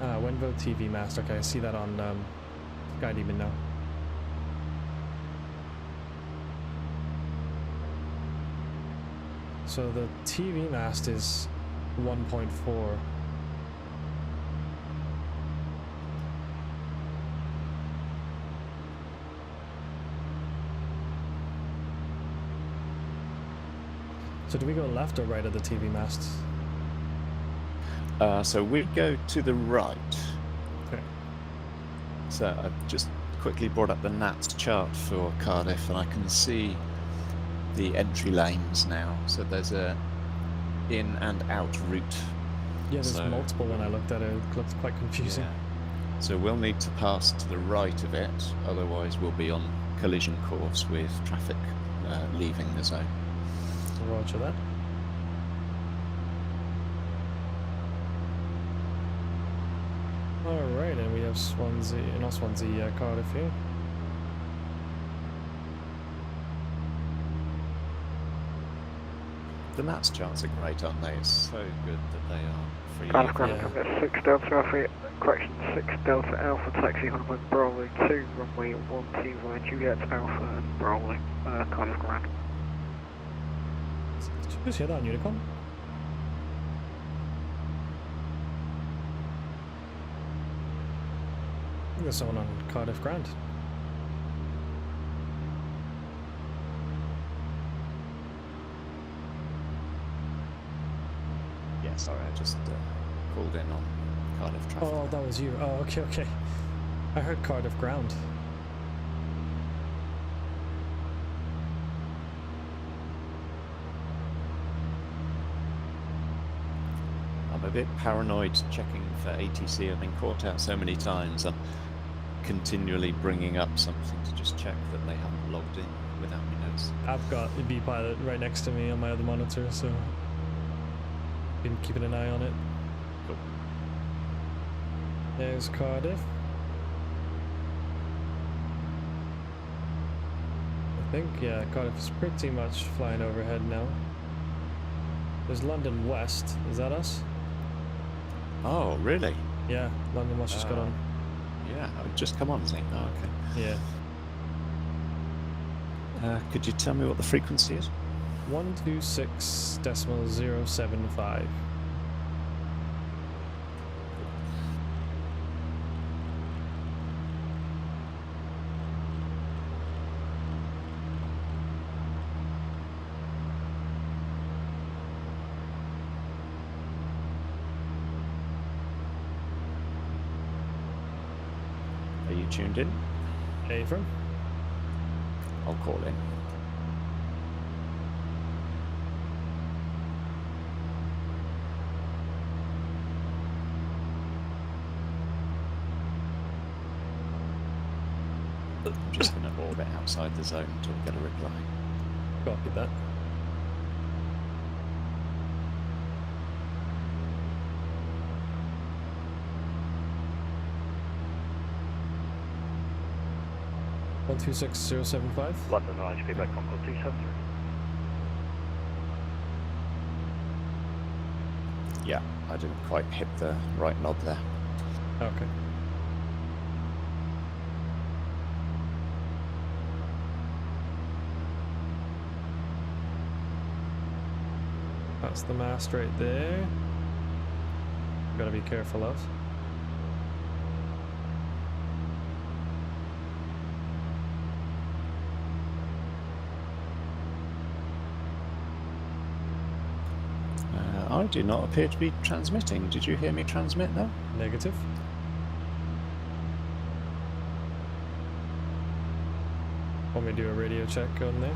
Wenvo TV mast. Okay, I see that on Sky Demon now. So the TV mast is 1.4. So do we go left or right of the TV mast? So we go to the right. Okay. So I've just quickly brought up the NATS chart for Cardiff, and I can see the entry lanes now. So there's a in and out route. Yeah, there's So- multiple when I looked at it. It looked quite confusing. Yeah. So we'll need to pass to the right of it, otherwise we'll be on collision course with traffic leaving the zone. Roger that. Alright, and we have Swansea, not Swansea, Cardiff here. The NATS charts are great, aren't they? It's so good that they are free. Cardiff Ground, Yeah. Tango 6 Delta Alpha, correction 6 Delta Alpha, taxi 100 Bravo 2, runway 12 via Juliet Alpha and Bravo, Cardiff Ground. Did you just hear that on Unicom? I think there's someone on Cardiff Grand. Yeah, sorry, I just called in on Cardiff traffic. Oh, that was you. Oh, okay, okay. I heard Cardiff Ground. I'm a bit paranoid checking for ATC. I've been caught out so many times. I'm continually bringing up something to just check that they haven't logged in without me noticing. I've got a B pilot right next to me on my other monitor, so been keeping an eye on it. Cool. There's Cardiff. I think, yeah, Cardiff is pretty much flying overhead now. There's London West. Is that us? Oh, really? Yeah, London West just got on. Yeah, I've just come on, is it? Oh, okay. Yeah. Could you tell me what the frequency is? 126.075. Are you tuned in? Avram? I'll call in. I'm just going to orbit outside the zone until we get a reply. Copy that. One 126.075. London RHP back Concord 273. Yeah, I didn't quite hit the right knob there. Okay. That's the mast right there. Gotta be careful of. I do not appear to be transmitting. Did you hear me transmit though? Negative. Want me to do a radio check on there?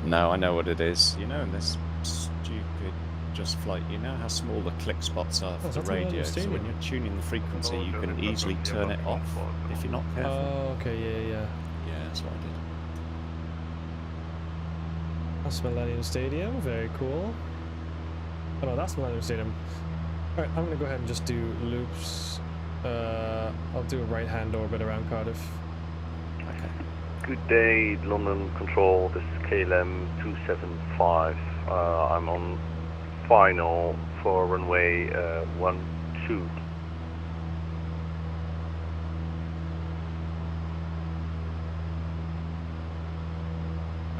No, I know what it is. You know, in this stupid just flight, you know how small the click spots are for Oh, the that's what I radio. So understand. when you're tuning the frequency, you can easily turn it off if you're not careful. Oh, okay, yeah. Yeah, that's what I did. That's Millennium Stadium, very cool. Oh no, that's Millennium Stadium. Alright, I'm gonna go ahead and just do loops. I'll do a right-hand orbit around Cardiff. Okay. Good day, London Control. This is KLM 275. I'm on final for runway 12.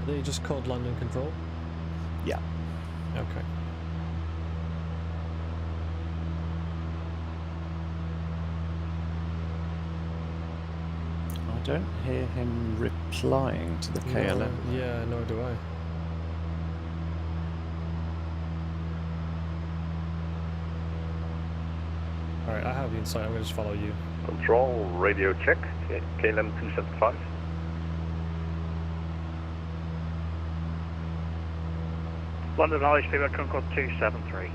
Are they just called London Control? Yeah. Okay. I don't hear him replying to the KLM. No, yeah, nor do I. Alright, I have the insight. I'm going to just follow you. Control, radio check, KLM 275. London Knowledge, feedback Concord 273.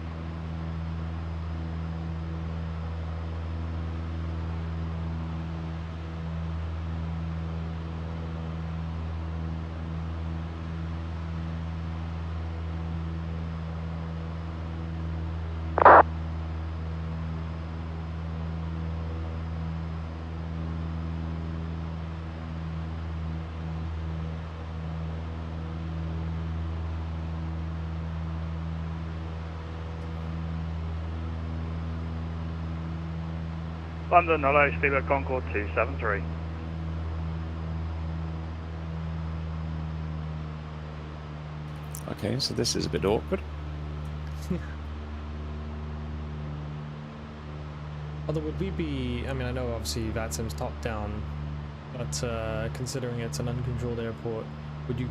London Knowledge, feedback Concord 273. Okay, so this is a bit awkward. Although would we be, I mean, I know obviously VATSIM's top down, but considering it's an uncontrolled airport, would you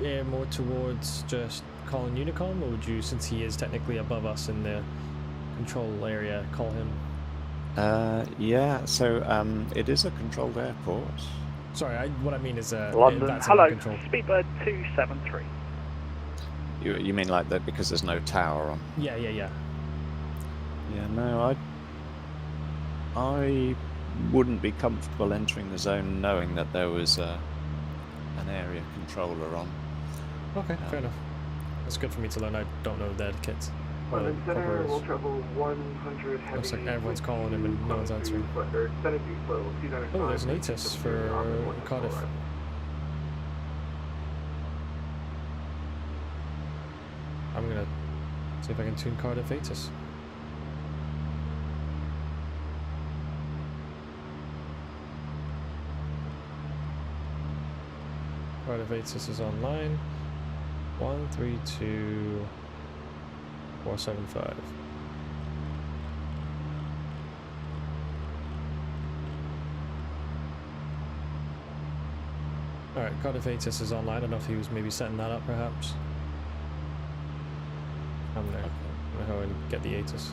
air more towards just calling Unicom, or would you, since he is technically above us in the control area, call him? Yeah, so it is a controlled airport. Sorry, what I mean is London, VATSIM hello, uncontrolled. Speedbird 273. You mean like that because there's no tower on? Yeah. Yeah, no, I wouldn't be comfortable entering the zone knowing that there was an area controller on. Okay, fair enough. That's good for me to learn. I don't know their kits. London Center will travel 100 heavy. Looks like everyone's calling him and no one's answering. Oh, there's an ATIS for Cardiff. I'm gonna see if I can tune Cardiff ATIS. Cardiff ATIS is online. 132475. Alright, Cardiff ATIS is online. I don't know if he was maybe setting that up perhaps. I'm gonna go and get the ATIS.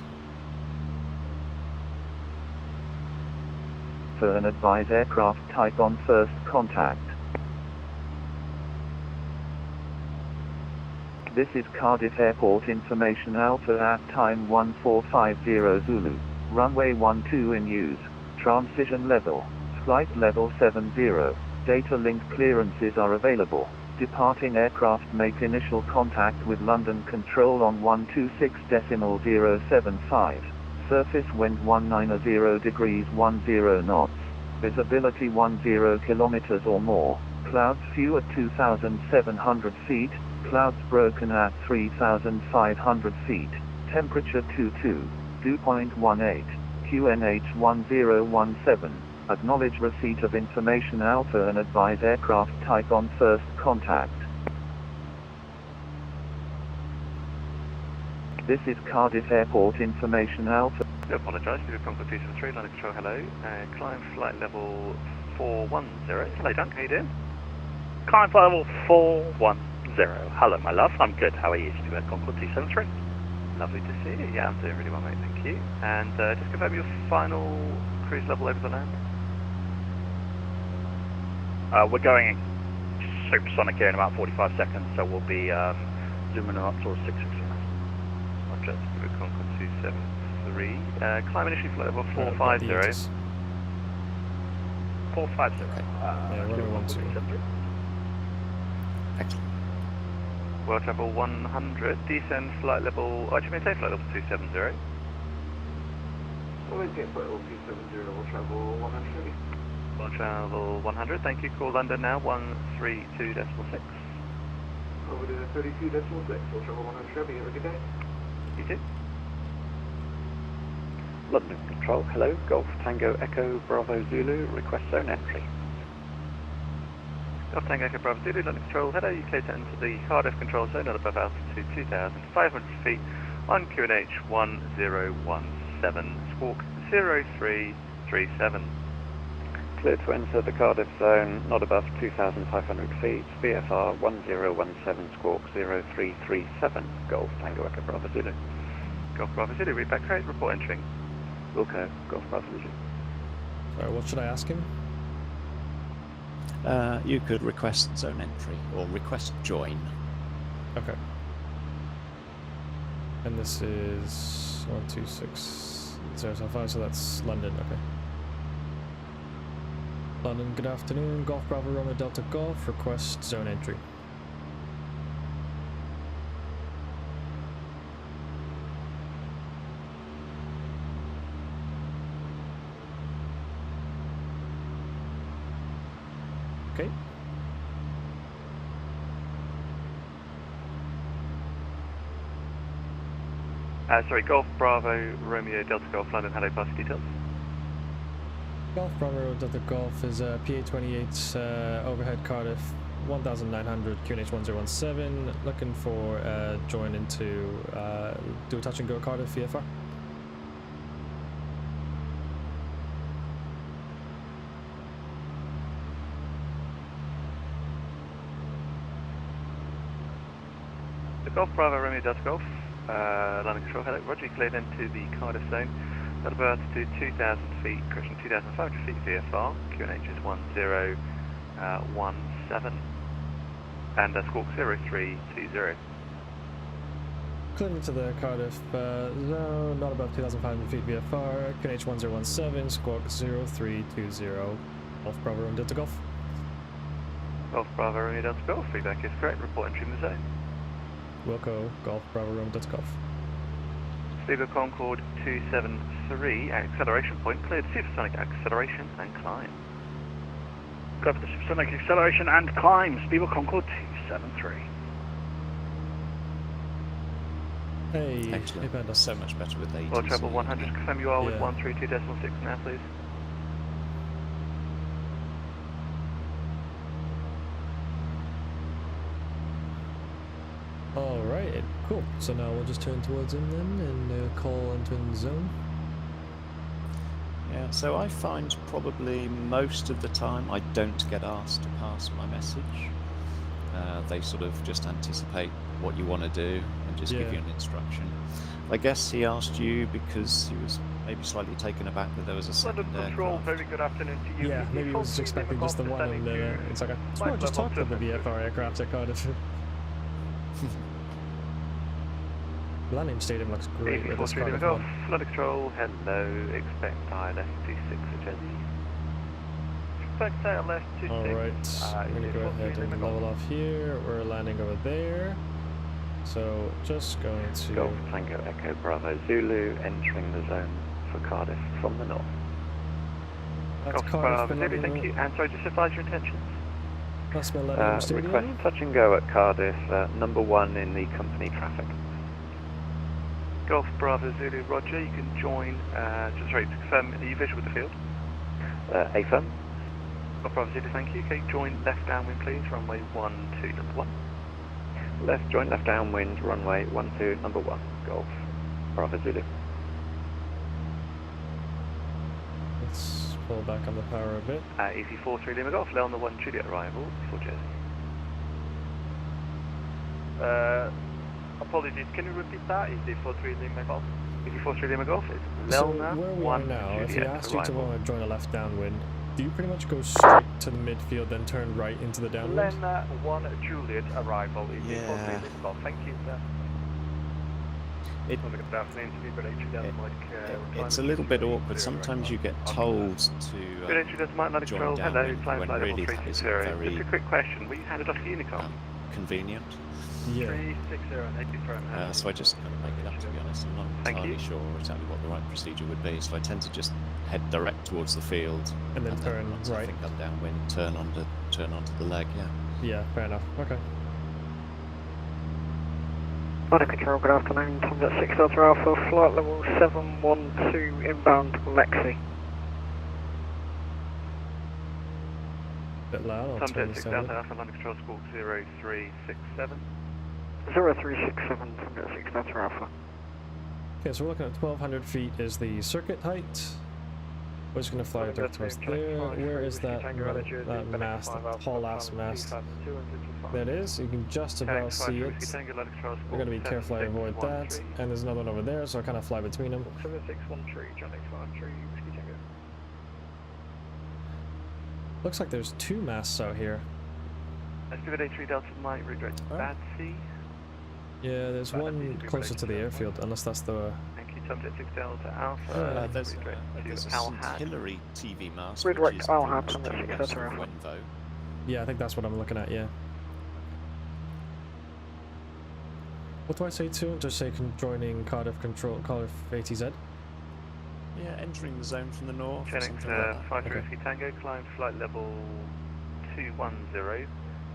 For an advised aircraft type on first contact. This is Cardiff Airport information Alpha at time 1450 Zulu. Runway 12 in use. Transition level. Flight level 70. Data link clearances are available. Departing aircraft make initial contact with London Control on 126.075. Surface wind 190 degrees 10 knots. Visibility 10 kilometers or more. Clouds few at 2,700 feet. Clouds broken at 3,500 feet. Temperature 22. Dew point 18. QNH 1017. Acknowledge receipt of information Alpha and advise aircraft type on first contact. This is Cardiff Airport information Alpha. I apologise, we Concord 273, London Control, hello. Climb flight level 410. Hello, Dunk, how you doing? Climb flight level 410. Hello, my love, I'm good. How are you? Speedbird Concord 273. Lovely to see you. Yeah, I'm doing really well, mate, thank you. And just confirm your final cruise level over the land. We're going supersonic here in about 45 seconds, so we'll be zooming up towards 669. Roger, Speedbird Concord 273. Climb initially flight level 450. 450. Yeah, runway 12. Excellent. World travel 100, descend flight level, actually maintain flight level 270. We'll maintain flight level 270, we'll travel 100. World travel 100, thank you, call London now, 132.6. Over to 32.6, we'll travel 100 Chevy, have a good day. You too. London Control, hello, Golf Tango Echo Bravo Zulu, request zone entry. Golf Tango Echo Bravo Zulu, London Control, hello, you clear to enter the Cardiff control zone at above altitude 2,500 feet on QNH 1017, squawk 0337. Clear to enter the Cardiff zone, not above 2,500 feet, VFR 1017, squawk 0337, Golf Tango Echo Bravo Zulu. Golf Bravo Zulu, read back code, report entering. Wilco, Golf Bravo Zulu. Sorry, what should I ask him? You could request zone entry or request join. Okay. And this is 126075, so that's London, okay. London, good afternoon. Golf Bravo Romeo Delta Golf, request zone entry. Okay. Sorry, Golf Bravo Romeo Delta Golf London, hello, pass details. Golf Bravo Delta Golf is PA28 overhead Cardiff 1900 QNH 1017, looking for join into do a touch and go Cardiff VFR. The Golf Bravo Romeo Delta Golf, London Control, hello, Roger, cleared into the Cardiff zone at about altitude 2,000 feet, correction 2,500 feet VFR, QNH is 1017, and squawk 0320. Clear into the Cardiff zone, not above 2,500 feet VFR, QNH 1017, squawk 0320, Golf Bravo Romeo Delta Golf. Golf Bravo Romeo Delta Golf, feedback is correct, report entering the zone. Wilco, Golf Bravo Romeo Delta Golf. Speedbird Concorde 273, acceleration point, cleared supersonic acceleration and climb. Go for the supersonic acceleration and climb, Speedbird Concorde 273. Hey, Excellent. hey, Panda. So much better with 80. World Travel 100, confirm you are with Yeah. 132.6 now, please. Alright, cool. So now we'll just turn towards him then and call entering the zone. Yeah, so I find probably most of the time I don't get asked to pass my message. They sort of just anticipate what you want to do and just give you an instruction. I guess he asked you because he was maybe slightly taken aback that there was a second London Control, aircraft. very good afternoon to you. Yeah, maybe he was expecting just the one and it's like, I swear I just talked about the VFR aircraft at Cardiff. Landing stadium looks great with this Cardiff Golf, one. London Control, hello, expect ILS 26 agenda. Expect ILS 26. Alright, I'm gonna go ahead and level off here. We're landing over there. So just going to Golf Tango Echo Bravo Zulu, entering the zone for Cardiff from the north. that's Golf Cardiff, Bravo Zulu, thank you. And sorry, just advise your intentions. That's Millennium Stadium. Request touch and go at Cardiff, number 1 in the company traffic. Golf Bravo Zulu, Roger, you can join, just sorry, to confirm, are you visual with the field? AFM. Golf Bravo Zulu, thank you. Okay, join left downwind please, runway 12, number 1. Left join left downwind, runway 12, number 1, Golf Bravo Zulu. Let's pull back on the power a bit. Easy 43 Lima Golf, Leon the 1 Juliet arrival for Jersey. Apologies, can you repeat that? Is the 43 Lima Golf? Easy 43 Lima Golf is So Lelna where we are 1 now, if he Juliet asked you to arrival. want to join a left downwind, do you pretty much go straight to the midfield then turn right into the downwind? Lena 1 Juliet arrival. Is the 43 Yeah. Lima Golf? Thank you, sir. It- Good afternoon, Speedbird HQ. It's a little bit awkward. Sometimes you get told Good to entry, that's Mike London join Control, hello, downwind climb when flight level really that isn't 360. very Just a quick question, were you handed off a Unicom? convenient. Yeah. 360, thank you for So I just kind of make it up, to be honest. I'm not Thank entirely you. sure exactly what the right procedure would be, so I tend to just head direct towards the field And then turn once right. I think I'm downwind, turn onto the leg. Yeah. Yeah, fair enough. Okay. London Control, good afternoon. Tom's at 6 Delta Alpha, flight level 712, inbound Lexi. bit loud. I'll turn Sunjet this 6 down. Delta Alpha, London Control Squawk 0367. 0367, Sunjet 6 Delta Alpha. Okay, so we're looking at 1,200 feet is the circuit height. We're just going to fly London it towards Control there. 25, Where is Whiskey that, Tango Allergy, that Belgium mast, 5 that Alpha, tall ass Alpha, mast? 2,200 There it is. You can just about see it. Whiskey Tango London Control We're going to Squawk be careful I avoid that. 7613. And there's another one over there, so I kind of fly between them. 7613, John X53, Whiskey Tango. Looks like there's two masts out here. Activate A3 Delta Mike, redirect to P.I.C. Yeah, there's one closer to the airfield, unless that's the... Thank you, Sunjet 6 Delta Alpha. There's redirect a to Al Hat. Hillary TV mast, Redirect which is Al pretty Hat much on the due 6 west Delta of Alpha. Wenvo. Yeah, I think that's what I'm looking at, yeah. What do I say to? Just say joining Cardiff Control, Cardiff ATZ? Yeah, entering the zone from the north. Channel something like that. 5 Okay. Whiskey Tango, climb flight level 210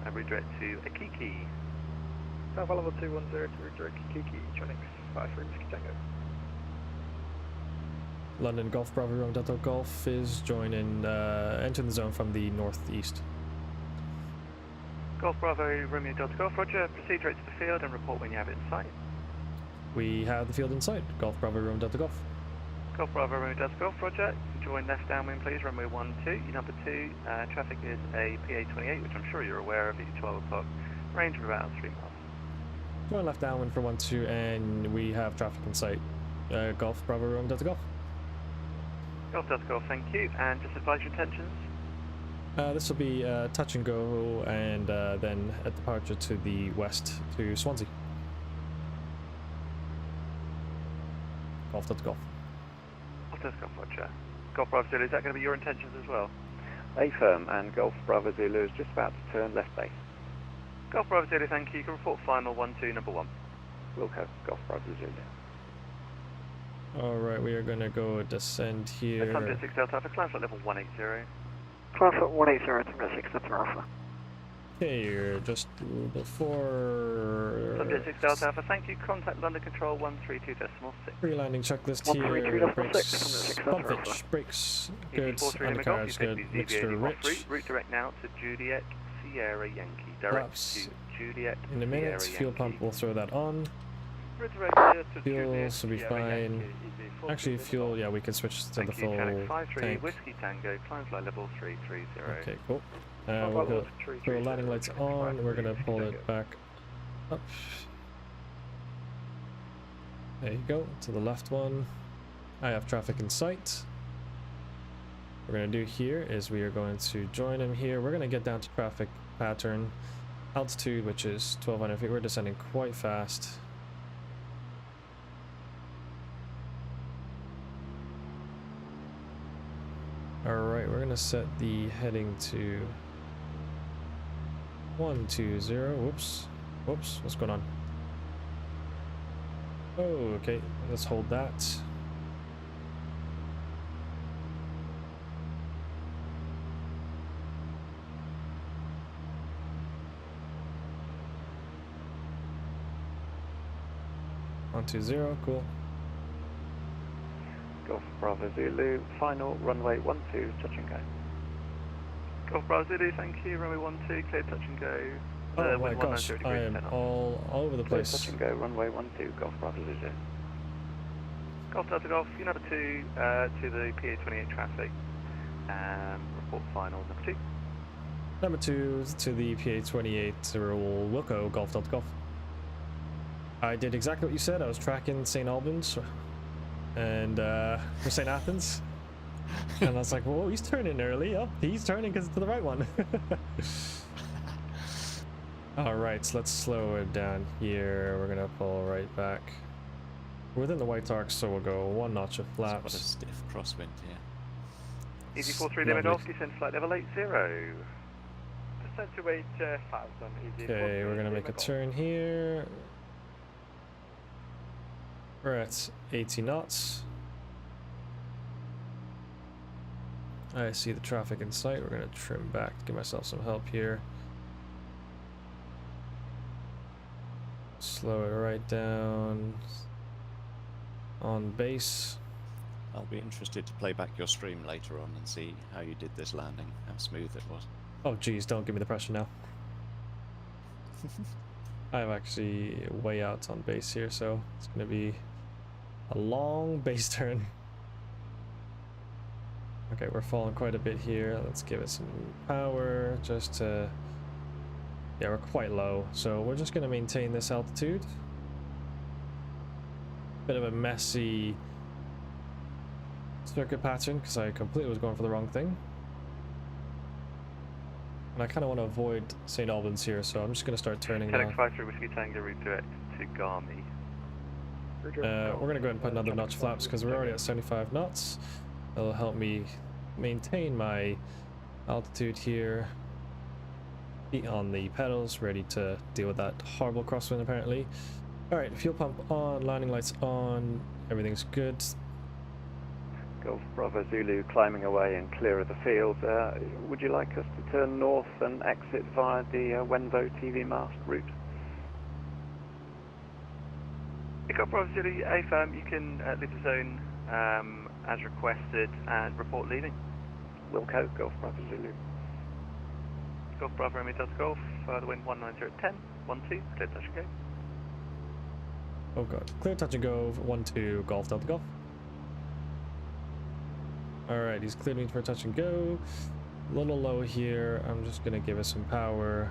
and redirect to Akiki. Alpha level 210 to redirect Kiki, John X53, Whiskey Tango. London Golf Bravo Romeo Delta Golf is joining, entering the zone from the northeast. Golf Bravo, Romeo Delta Golf, roger. Proceed right to the field and report when you have it in sight. We have the field in sight. Golf Bravo Romeo Delta Golf. Golf Bravo, Romeo Delta Golf, roger. Join left downwind please, runway 12. Your number 2, traffic is a PA28, which I'm sure you're aware of at your 12 o'clock. Range of about 3 miles. Going left downwind for 12, and we have traffic in sight. Golf Bravo Romeo Delta Golf. Golf Delta Golf, thank you. And just advise your intentions. This will be touch and go, and then a departure to the west to Swansea. Golf Delta Golf. Golf Delta Golf, roger. Golf Bravo Zulu, is that going to be your intentions as well? A firm and Golf Bravo Zulu is just about to turn left base. Golf Bravo Zulu, thank you. You can report final 12, number 1. Wilco, Golf Bravo Zulu. Alright, we are going to go descend here. Sunjet 6 Delta Alpha, climb flight level 180. Climb flight 180 to Sunjet 6 Delta Alpha. Okay, you're just before... Sunjet 6 Delta Alpha, thank you. Contact London Control 132.6. Pre-landing checklist here. 132.6, Brakes, Sunjet 6 bump Delta pitch, brakes, EV43 good, Lima Golf, undercarriage, you good, take the mixture ZBA rich. route direct now to Juliet Sierra Yankee. Direct Laps to Juliet in a minute, Sierra fuel Yankee. pump, we'll throw that on. Redirect here to Fuel Juliet should be Sierra fine. Yankee, EV43 Actually, Lima fuel, Golf. yeah, we can switch to Thank the you, full Channel 53 tank. Whiskey Tango, climb flight level 330. Okay, cool. We'll go throw landing lights on, we're gonna pull it back up. There you go, to the left one. I have traffic in sight. What we're gonna do here is we are going to join him here. We're gonna get down to traffic pattern. Altitude, which is 1,200 feet. We're descending quite fast. Alright, we're gonna set the heading to 120. Whoops. Whoops, what's going on? Oh, okay, let's hold that. On 20, cool. Golf Bravo Zulu, final runway 12, touch and go. Golf Bravo Zulu, thank you. Runway 12, clear touch and go. Oh my wind gosh, 190 I degrees, am 10 knots. all over the Clear place. touch and go, runway 12, Golf Bravo Zulu. Golf Delta Golf, you number 2 to the PA28 traffic. Report final number 2. Number 2 to the PA28 Wilco, Golf Delta Golf. I did exactly what you said. I was tracking St. Albans and for St. Athens. And I was like, whoa, he's turning early. Oh, he's turning because it's to the right one. Alright, so let's slow it down here. We're going to pull right back. We're within the white arc, so we'll go 1 notch of What a flaps. stiff crosswind here. EV43 Lima Lovely. Golf, descend flight level 80. Descend to 8,000. Okay, we're going to make a turn here. We're at 80 knots. I see the traffic in sight. We're going to trim back to give myself some help here. Slow it right down. On base. I'll be interested to play back your stream later on and see how you did this landing, how smooth it was. Oh geez, don't give me the pressure now. I'm actually way out on base here, so it's gonna be a long base turn. Okay, we're falling quite a bit here. Let's give it some power just to... Yeah, we're quite low, so we're just gonna maintain this altitude. Bit of a messy circuit pattern because I completely was going for the wrong thing. And I kind of want to avoid St. Albans here, so I'm just going to start turning Telex down. 53 Whiskey Tango redirect to Garmy. We're going to go ahead and put another notch flaps because we're already at 75 knots. That'll help me maintain my altitude here. Feet on the pedals, ready to deal with that horrible crosswind apparently. Alright, fuel pump on, landing lights on, everything's good. Golf Bravo Zulu climbing away and clear of the field. Would you like us to turn north and exit via the Wenvo TV mast route? Golf Bravo Zulu, AFAM, you can leave the zone as requested and report leaving. Wilco, Golf Bravo Zulu. Golf Bravo Romeo Delta Golf, the wind 190 at 10, 12, clear touch and go. Oh god, clear touch and go, 1-2, Golf Delta Golf. Alright, he's cleared me for touch and go. A little low here. I'm just gonna give it some power.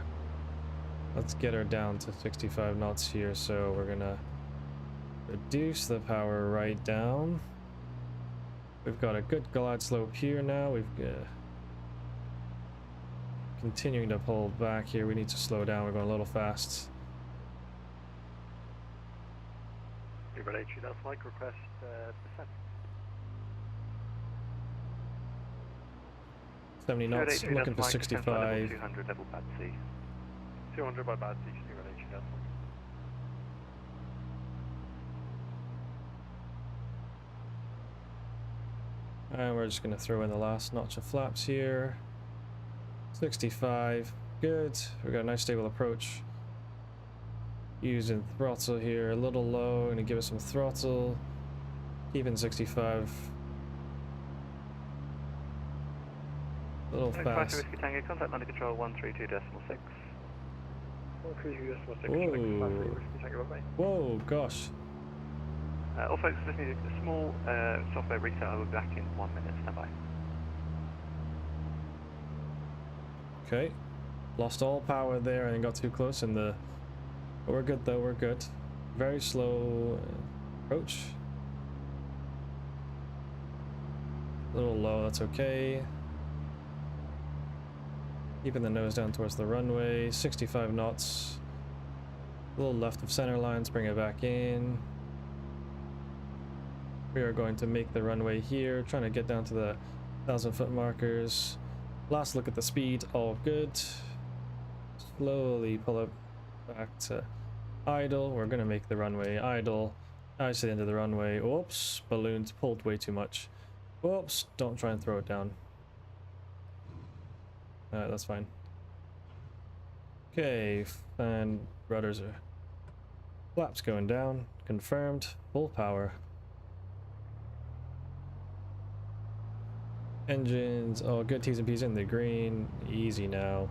Let's get her down to 65 knots here. So we're gonna reduce the power right down. We've got a good glide slope here now. We've continuing to pull back here. We need to slow down. We're going a little fast. G-BRDG, that's like request descent. 70 knots, I'm looking for 65. 200 level bad C. 200 by bad C, G-BRDG, that's And we're just going to throw in the last notch of flaps here. 65, good. We've got a nice stable approach. Using throttle here, a little low, going to give it some throttle. Keeping 65. A little fast. Whiskey Tango, contact landing control 132.6. 132.6, Whiskey Tango, bye. Whoa, gosh. All folks, just need a small software reset. I will be back in 1 minute. Stand by. Okay. Lost all power there and got too close in the... But we're good though, we're good. Very slow approach. A little low, that's okay. Keeping the nose down towards the runway. 65 knots. A little left of center lines, bring it back in. We are going to make the runway here, trying to get down to the 1,000-foot markers. Last look at the speed, all good. Slowly pull it back to idle. We're going to make the runway idle. Nice to the end of the runway. Oops, balloons pulled way too much. Oops, don't try and throw it down. Alright, that's fine. Okay, and rudders are... Flaps going down. Confirmed. Full power. Engines, oh good, T's and P's in the green, easy now.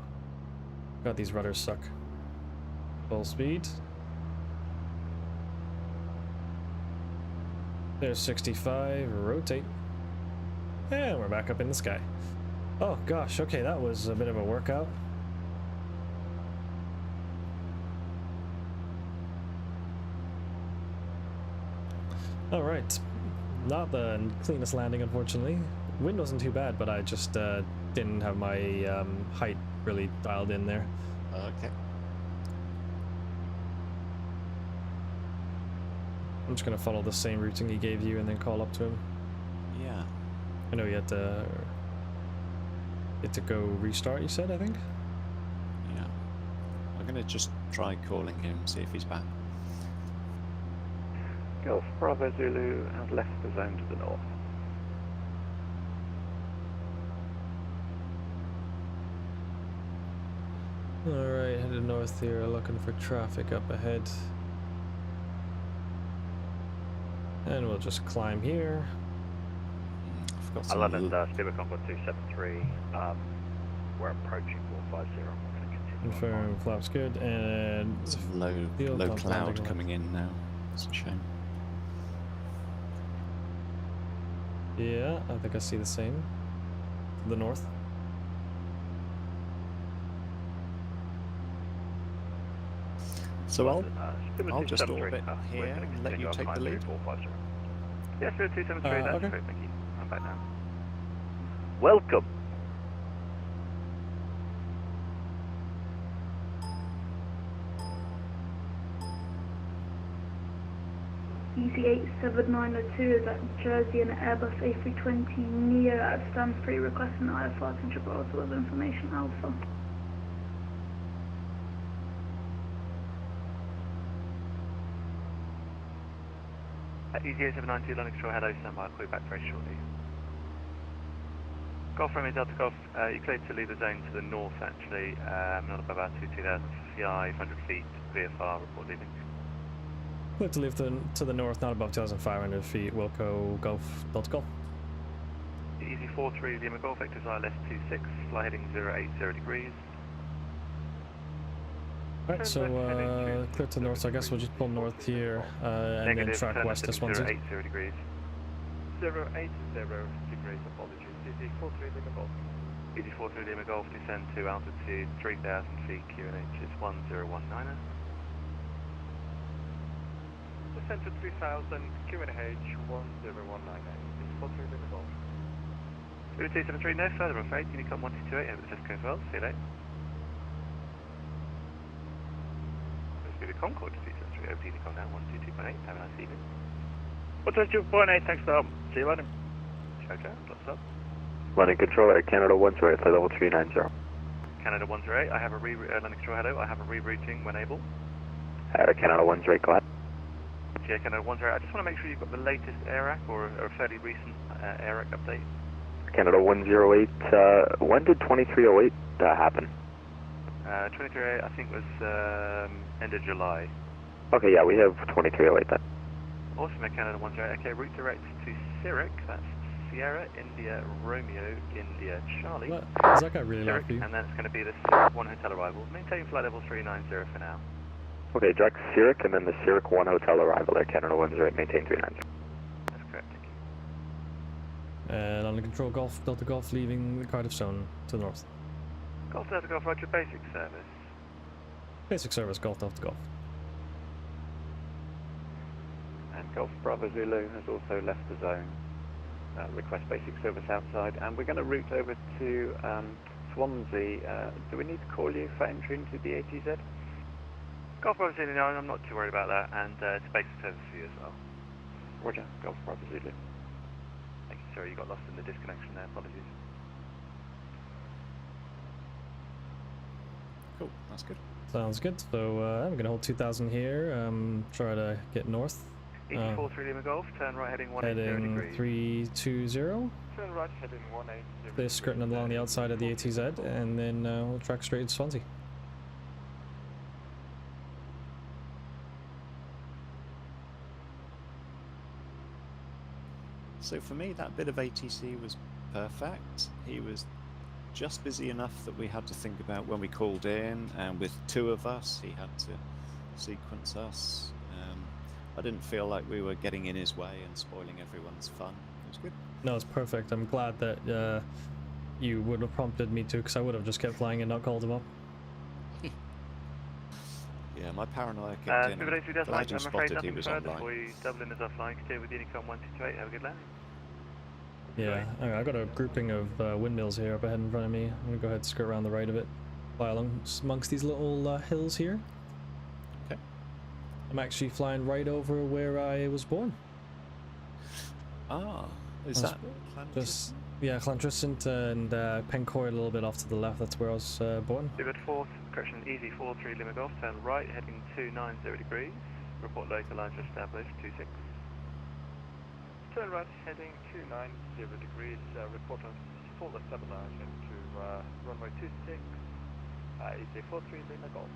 God, these rudders suck. Full speed. There's 65, rotate. And we're back up in the sky. Oh gosh, okay, that was a bit of a workout. Alright, not the cleanest landing unfortunately. Wind wasn't too bad, but I just didn't have my height really dialed in there. Okay. I'm just gonna follow the same routing he gave you and then call up to him. Yeah. I know you had to go restart, you said, I think? Yeah. I'm gonna just try calling him, see if he's back. Golf Bravo Zulu has left the zone to the north. Alright, headed north here, looking for traffic up ahead. And we'll just climb here. I've got some London, Speedway Concord 273, we're approaching 450, we're going to continue. Confirm flaps good, and Some low field on cloud landing coming in now. It's a shame. Yeah, I think I see the same. To the north. So I'll just 273, orbit we're here going to and let continue you our take the climb lead. through 450. Yes, 273, that's okay. great, thank you. I'm back now. Welcome. EC87902 is at Jersey and Airbus A320 Neo at Stansbury requesting IFR to Gibraltar with information Alpha. EC8792 London Control, hello, stand by, I'll call you back very shortly. Golf Romeo Delta Golf, you cleared to leave the zone to the north actually, not above about 2,500 feet, VFR report leaving. Clear to leave to the north, not above 2,500 feet, Wilco Golf Delta Golf. EC43 Lima Golf, vectors ILS 26, fly heading 080 degrees. Alright, so clear to the north, so I guess we'll just pull north here and then track west to Swansea. 080 degrees. 080 degrees, apologies. EC43 Lima Golf. EC43 Lima Golf, descend to altitude 3,000 feet, QNH is 1019er. Descend to 3,000, QNH 1019. EC43 Lima Golf. 273, no further I'm afraid, Unicom 1228, hope the test goes well, see you later. Let's go to Concord, 273, over to Unicom now, 122.8, have a nice evening. 122.8, thanks for the help. See you later. Okay, lots up. London Control Air Canada 108, flight level 390. Canada 108, I have a London Control, hello, I have a rerouting when able. Canada 108, go ahead. Yeah, Canada 108, I just want to make sure you've got the latest AIRAC or a fairly recent AIRAC update. Canada 108, when did 2308 happen? 2308 I think was end of July. Okay, yeah, we have 2308 then. Awesome, Canada 108, okay, route direct to Zurich, that's Sierra, India, Romeo, India, Charlie. What? Is that guy really loud for you? And then it's going to be the Zurich 1 hotel arrival. Maintain flight level 390 for now. Okay, direct Zurich and then the Zurich 1 hotel arrival there, Canada 108, maintain 390. That's correct, thank you. And London Control Golf Delta Golf leaving the Cardiff zone to the north. Golf Delta Golf, roger, basic service. Basic service, Golf Delta Golf. And Golf Bravo Zulu has also left the zone. Request basic service outside, and we're going to route over to Swansea. Do we need to call you for entry into the ATZ? Golf Bravo Zulu, no, I'm not too worried about that, and it's basic service for you as well. Roger, Golf Bravo Zulu. Thank you, sorry, you got lost in the disconnection there, apologies. Cool, that's good. Sounds good. So I'm gonna hold 2,000 here. Try to get north. EC43 Lima Golf, turn right heading 180 Heading degrees. 320. Turn right heading 180. They're skirting along the outside of the ATZ, and then we'll track straight to Swansea. So for me, that bit of ATC was perfect. He was just busy enough that we had to think about when we called in, and with two of us, he had to sequence us. I didn't feel like we were getting in his way and spoiling everyone's fun. It was good. No, it's perfect. I'm glad that you would have prompted me to, because I would have just kept flying and not called him up. Yeah, my paranoia kicked in. I'm Glad you afraid spotted he nothing was further online. for you. Dublin is offline, continue with Unicom 128, have a good landing. Yeah, I got a grouping of windmills here up ahead in front of me. I'm gonna go ahead and skirt around the right of it, fly along amongst these little hills here. Okay. I'm actually flying right over where I was born. Ah, is that just yeah, Llantrisant and Pencoy a little bit off to the left. That's where I was born. Divot 4, correction, easy 43 Lima Golf, turn right heading 290 degrees. Report localizer established 26. Turn right heading 290 degrees. Report on full stabilization to runway 26. EC43 Lima Golf.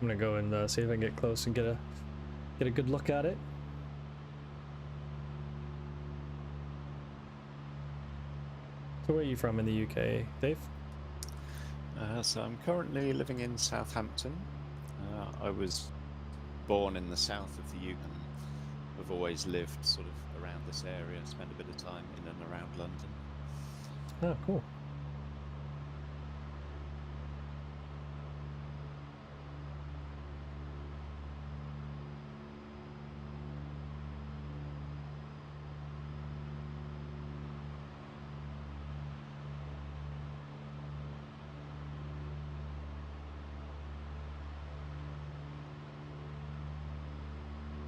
I'm gonna go and see if I can get close and get a get a good look at it. So where are you from in the UK, Dave? So I'm currently living in Southampton. I was born in the south of the UK and have always lived sort of around this area, spent a bit of time in and around London. Oh, cool.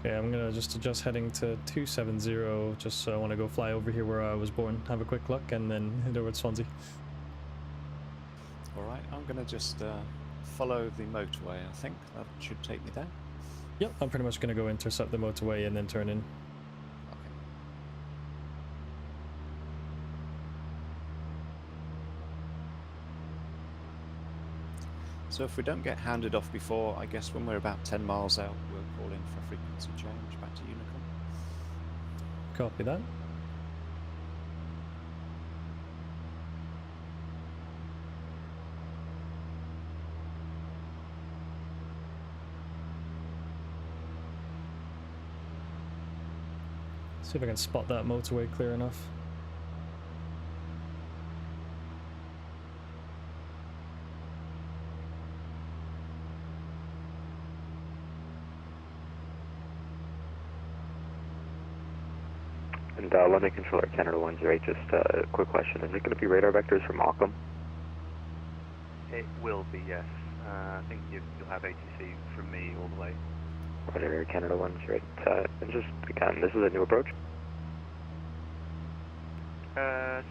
Okay, I'm gonna just adjust heading to 270, just so I want to go fly over here where I was born, have a quick look, and then head over to Swansea. Alright, I'm going to just follow the motorway, I think. That should take me there. Yep, I'm pretty much gonna go intercept the motorway and then turn in. Okay. So if we don't get handed off before, I guess when we're about 10 miles out, we'll call in for frequency change back to Unicom. Copy that. See if I can spot that motorway clear enough. And London Controller, Canada 108, just a quick question. Is it going to be radar vectors from Ockham? It will be, yes. I think you'll have ATC from me all the way. Radar Canada 108. And just, again, this is a new approach?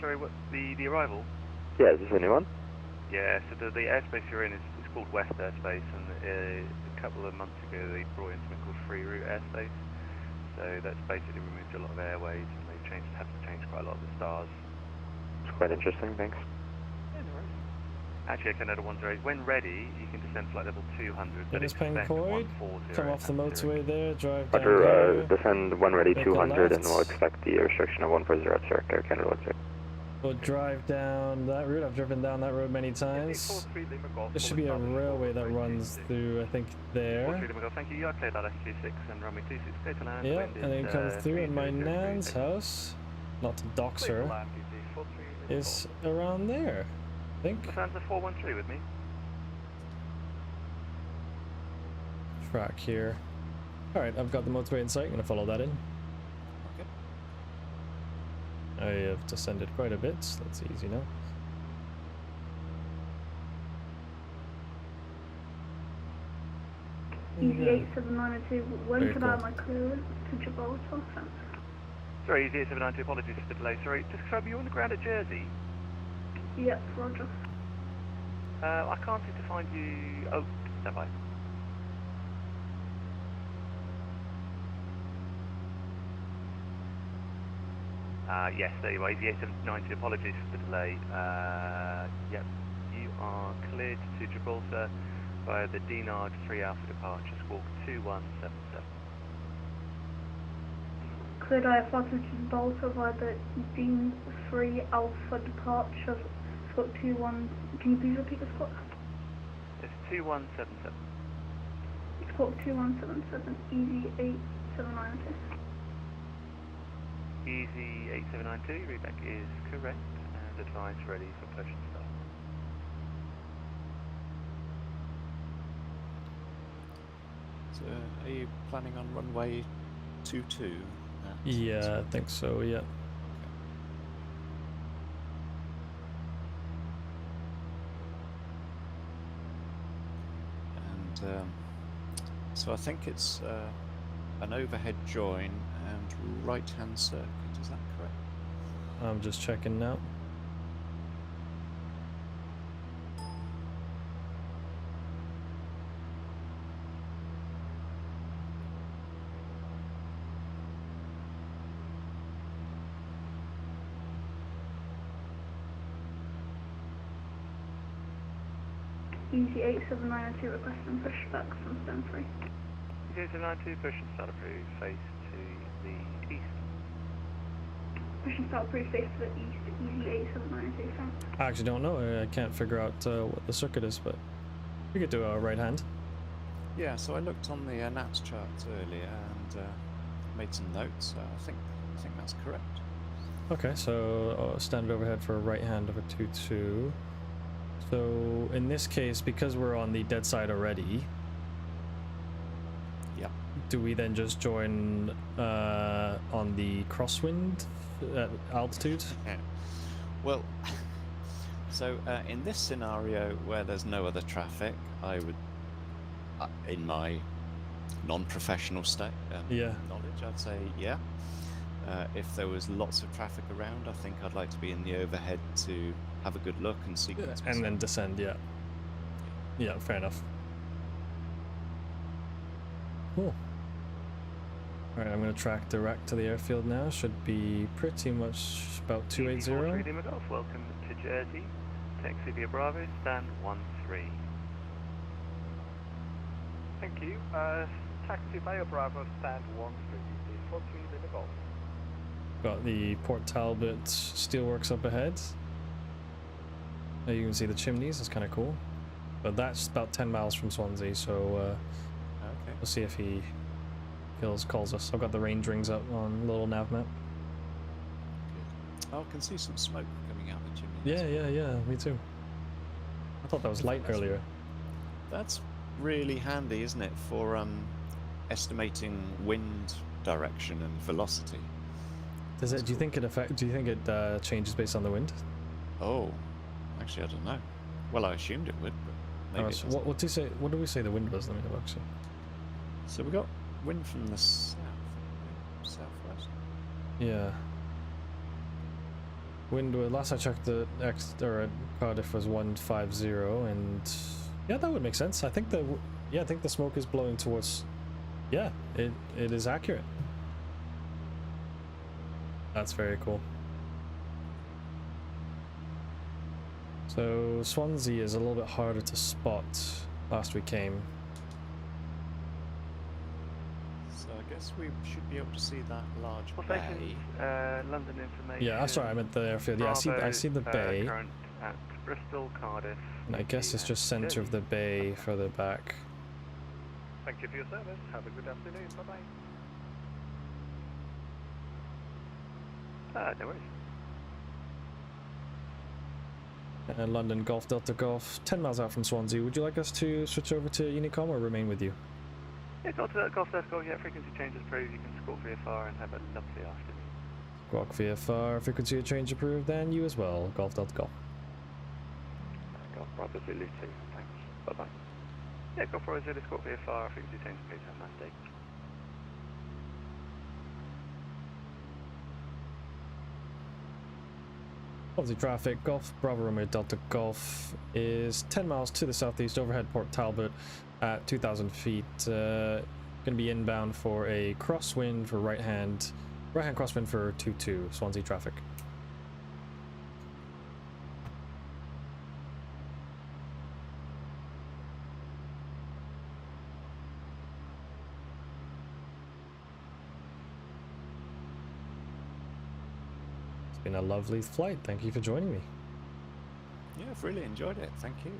Sorry, what, the arrival? Yeah, is this a new one? Yeah, so the airspace you're in is called West Airspace, and a couple of months ago they brought in something called Free Route Airspace. So that's basically removed a lot of airways, and they've had to change quite a lot of the stars. It's quite interesting, thanks. Yeah, no worries. Actually, Canada 108, when ready, you can descend flight level 200, but Dennis expect Pencoid, 140. come off the motorway there, drive down Roger, here. descend when ready Make a 200, and left. we'll expect the restriction of 140 at Sierra Canada 108. We'll drive down that route. I've driven down that road many times. There should be a railway that runs through, I think, there. Thank you. You are cleared at SQ6 and runway 26, clear to land. Yep, and then come through, and my nan's house, not to dox her, is around there, I think. Lufthansa 413 with me. Track here. Alright, I've got the motorway in sight. I'm going to follow that in. Okay. I have descended quite a bit, so that's easy now. Easy 8792, when Very could cool. I have my clearance to Gibraltar? Thanks. Sorry, Easy 8792, apologies for the delay. Sorry, just confirm you're on the ground at Jersey? Yep, roger. I can't seem to find you. Oh, stand by. Yes, there you are. Easy 8792, apologies for the delay. Yep, you are cleared to Gibraltar via the Dinard 3 Alpha departure, squawk 2177. Cleared IFR to Gibraltar via the Dean 3 Alpha departure, squawk 21. Can you please repeat the squawk? It's 2177. Squawk 2177, easy 8792. Easy 8792, readback is correct, and advice ready for push and start. So, are you planning on runway 22? Yeah, I think so, yeah. And so I think it's an overhead join and right-hand circuit, is that correct? I'm just checking now. Easy 8792 requesting pushback from Stone 3. Easy 292, push and start approved, face to the east. Push and start approved, face to the east, easy 8792, thanks. I actually don't know. I can't figure out what the circuit is, but we could do a right hand. Yeah, so I looked on the NATS charts earlier and made some notes. I think that's correct. Okay, so standard overhead for a right hand of a 2-2. So in this case, because we're on the dead side already, Yep. do we then just join on the crosswind at altitude? Well, so in this scenario where there's no other traffic, I would, in my non-professional knowledge, I'd say yeah. If there was lots of traffic around, I think I'd like to be in the overhead to have a good look and sequence. And then descend, yeah. Yeah, fair enough. Cool. Alright, I'm going to track direct to the airfield now. Should be pretty much about 280. Lima Golf, welcome to Jersey. Taxi via Bravo, stand 13. Thank you. Taxi via Bravo, stand 13. 43 Lima Golf. Got the Port Talbot steelworks up ahead. There you can see the chimneys, that's kind of cool. But that's about 10 miles from Swansea, so Okay. we'll see if he calls us. I've got the range rings up on little nav map. Good. Oh, I can see some smoke coming out the chimney. Yeah, me too. I thought that was light earlier. That's really handy, isn't it, for estimating wind direction and velocity. Does it? Do you think it changes based on the wind? Oh, actually, I don't know. Well, I assumed it would, but maybe. So what do you say? What do we say the wind was? Let me have a look. So we got wind from the southwest. Yeah. Wind. Last I checked, the Cardiff was 150, and yeah, that would make sense. I think the smoke is blowing towards. Yeah, it is accurate. That's very cool. So Swansea is a little bit harder to spot. Last we came. So I guess we should be able to see that large bay. London information. Yeah, sorry, I meant the airfield. Yeah, I see the bay. Current at Bristol, Cardiff. And I guess it's just center of the bay further back. Thank you for your service. Have a good afternoon. Bye-bye. No worries. London Golf Delta Golf, 10 miles out from Swansea. Would you like us to switch over to Unicom or remain with you? Yeah, Golf Delta Golf, yeah, frequency change is approved. You can squawk VFR and have a lovely afternoon. Squawk VFR, frequency change approved, and you as well, Golf Delta Golf. Golf Bravo Zulu 2, thanks. Bye-bye. Yeah, Golf Bravo Zulu, squawk VFR, frequency change approved. Have a nice day. Swansea traffic, Golf Bravo Romeo Delta Golf is 10 miles to the southeast, overhead Port Talbot at 2,000 feet. Going to be inbound for a crosswind for right hand crosswind for 2-2, Swansea traffic. Been a lovely flight. Thank you for joining me. Yeah, I've really enjoyed it. Thank you.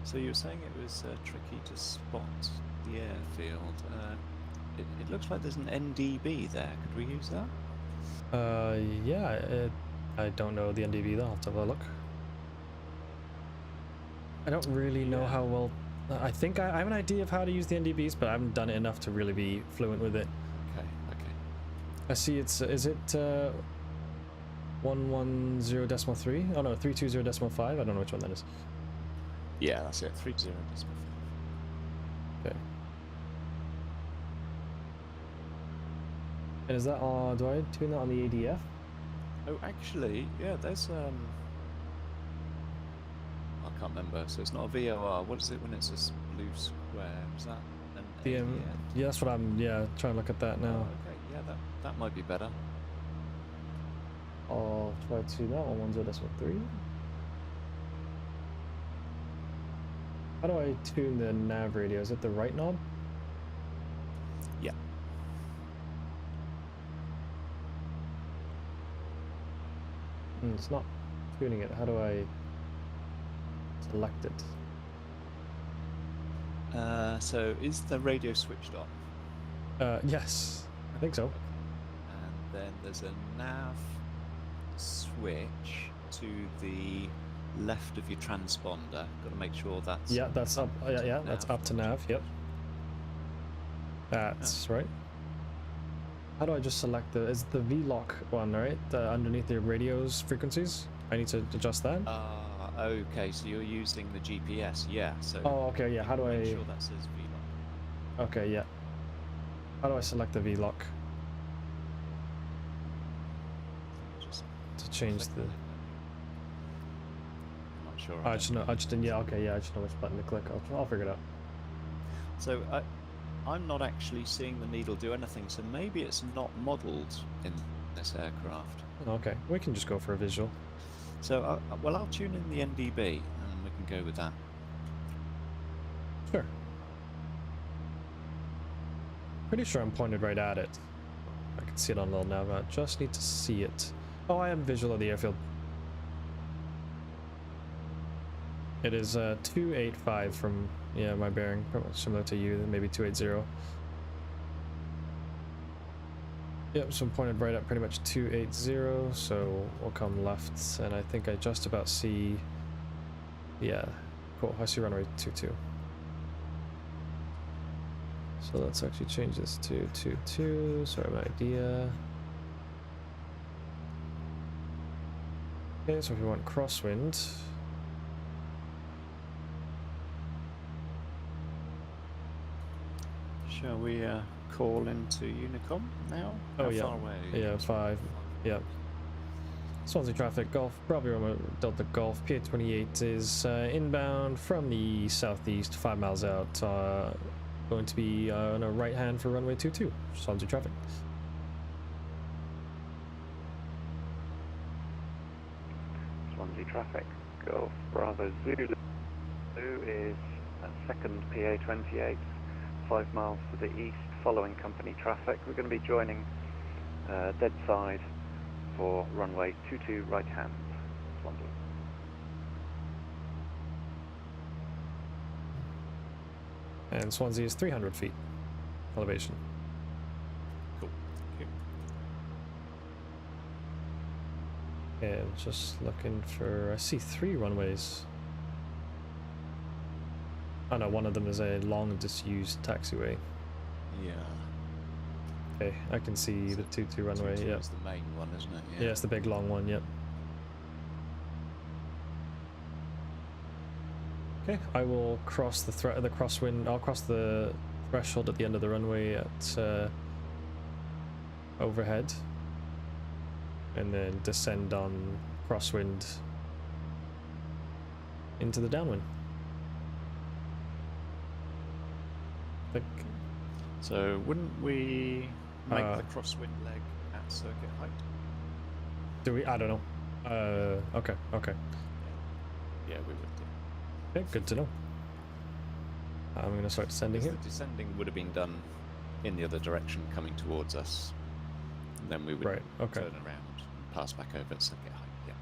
So you were saying it was tricky to spot the airfield. It looks like there's an NDB there. Could we use that? Yeah, I don't know the NDB though. I'll have to have a look. I don't really know how well. I think I have an idea of how to use the NDBs, but I haven't done it enough to really be fluent with it. Okay. I see it's, is it 110.3? Oh no, 320.5? I don't know which one that is. Yeah, that's it. 30.5. Okay. And is that on, do I tune that on the ADF? Oh, actually, yeah, there's I can't remember. So it's not a VOR. What is it when it's a blue square? Is that an DM, ADF? yeah, that's what I'm, trying to look at that now. Oh, okay, yeah, that might be better. I'll try to tune that on 10.3. How do I tune the nav radio? Is it the right knob? Yeah. It's not tuning it. How do I select it? So is the radio switched on? Yes, I think so. Okay. And then there's a nav switch to the left of your transponder. Got to make sure that's that's up. Yeah, that's up to nav. Yep, that's right. How do I just select the? Is the V-lock one right underneath the radio's frequencies? I need to adjust that. Okay. So you're using the GPS, yeah. So. Oh, okay, yeah. How do I? Make sure that says V-lock. Okay, yeah. How do I select the V-lock? Just to change the. I'm not sure. I just know. I just didn't. Yeah. Okay. Yeah. I just know which button to click. I'll figure it out. So I'm not actually seeing the needle do anything. So maybe it's not modelled in this aircraft. Okay. We can just go for a visual. So well, I'll tune in the NDB and we can go with that. Sure. Pretty sure I'm pointed right at it. I can see it on little nav. I just need to see it. Oh, I am visual of the airfield. It is 285 from my bearing, pretty much similar to you. Maybe 280. Yep, so I'm pointed right at pretty much 280. So we'll come left, and I think I just about see. Yeah, cool. I see runway 22. So let's actually change this to 22. Sorry, my idea. Okay, so if we want crosswind. Shall we call into Unicom now? Oh, How far away? Yeah, 5. Yeah. Swansea traffic, Golf, Bravo Romeo Delta Golf, P.A. 28 is inbound from the southeast, 5 miles out. Going to be on a right hand for runway 22, Swansea traffic. Swansea traffic, Golf Bravo Zulu is second PA 28, 5 miles to the east, following company traffic. We're going to be joining dead side for runway 22 right hand, Swansea. And Swansea is 300 feet elevation. Cool. Thank you. And just looking for, I see 3 runways. Oh no, one of them is a long disused taxiway. Yeah. Okay, I can see the 22 runway. Yeah, it's the main one, isn't it? Yeah, it's the big long one. Yep. Okay, I will cross the crosswind. I'll cross the threshold at the end of the runway at overhead, and then descend on crosswind into the downwind. So wouldn't we make the crosswind leg at circuit height? Do we? I don't know. Okay. Yeah, we would do. Okay, good to know. I'm going to start descending here. The descending would have been done in the other direction, coming towards us. And then we would turn around, pass back over at circuit height. Yeah.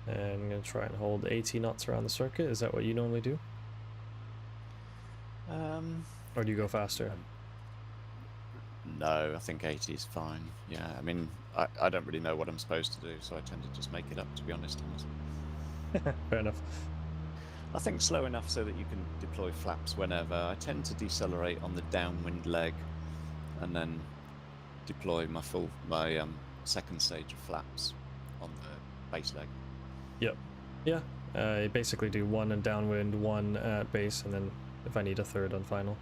And I'm going to try and hold 80 knots around the circuit. Is that what you normally do? Or do you go faster? No, I think 80 is fine. Yeah, I mean, I don't really know what I'm supposed to do, so I tend to just make it up, to be honest. Fair enough. I think slow enough so that you can deploy flaps whenever. I tend to decelerate on the downwind leg and then deploy my second stage of flaps on the base leg. Yep. Yeah. I basically do one in downwind, one at base, and then if I need a third on final.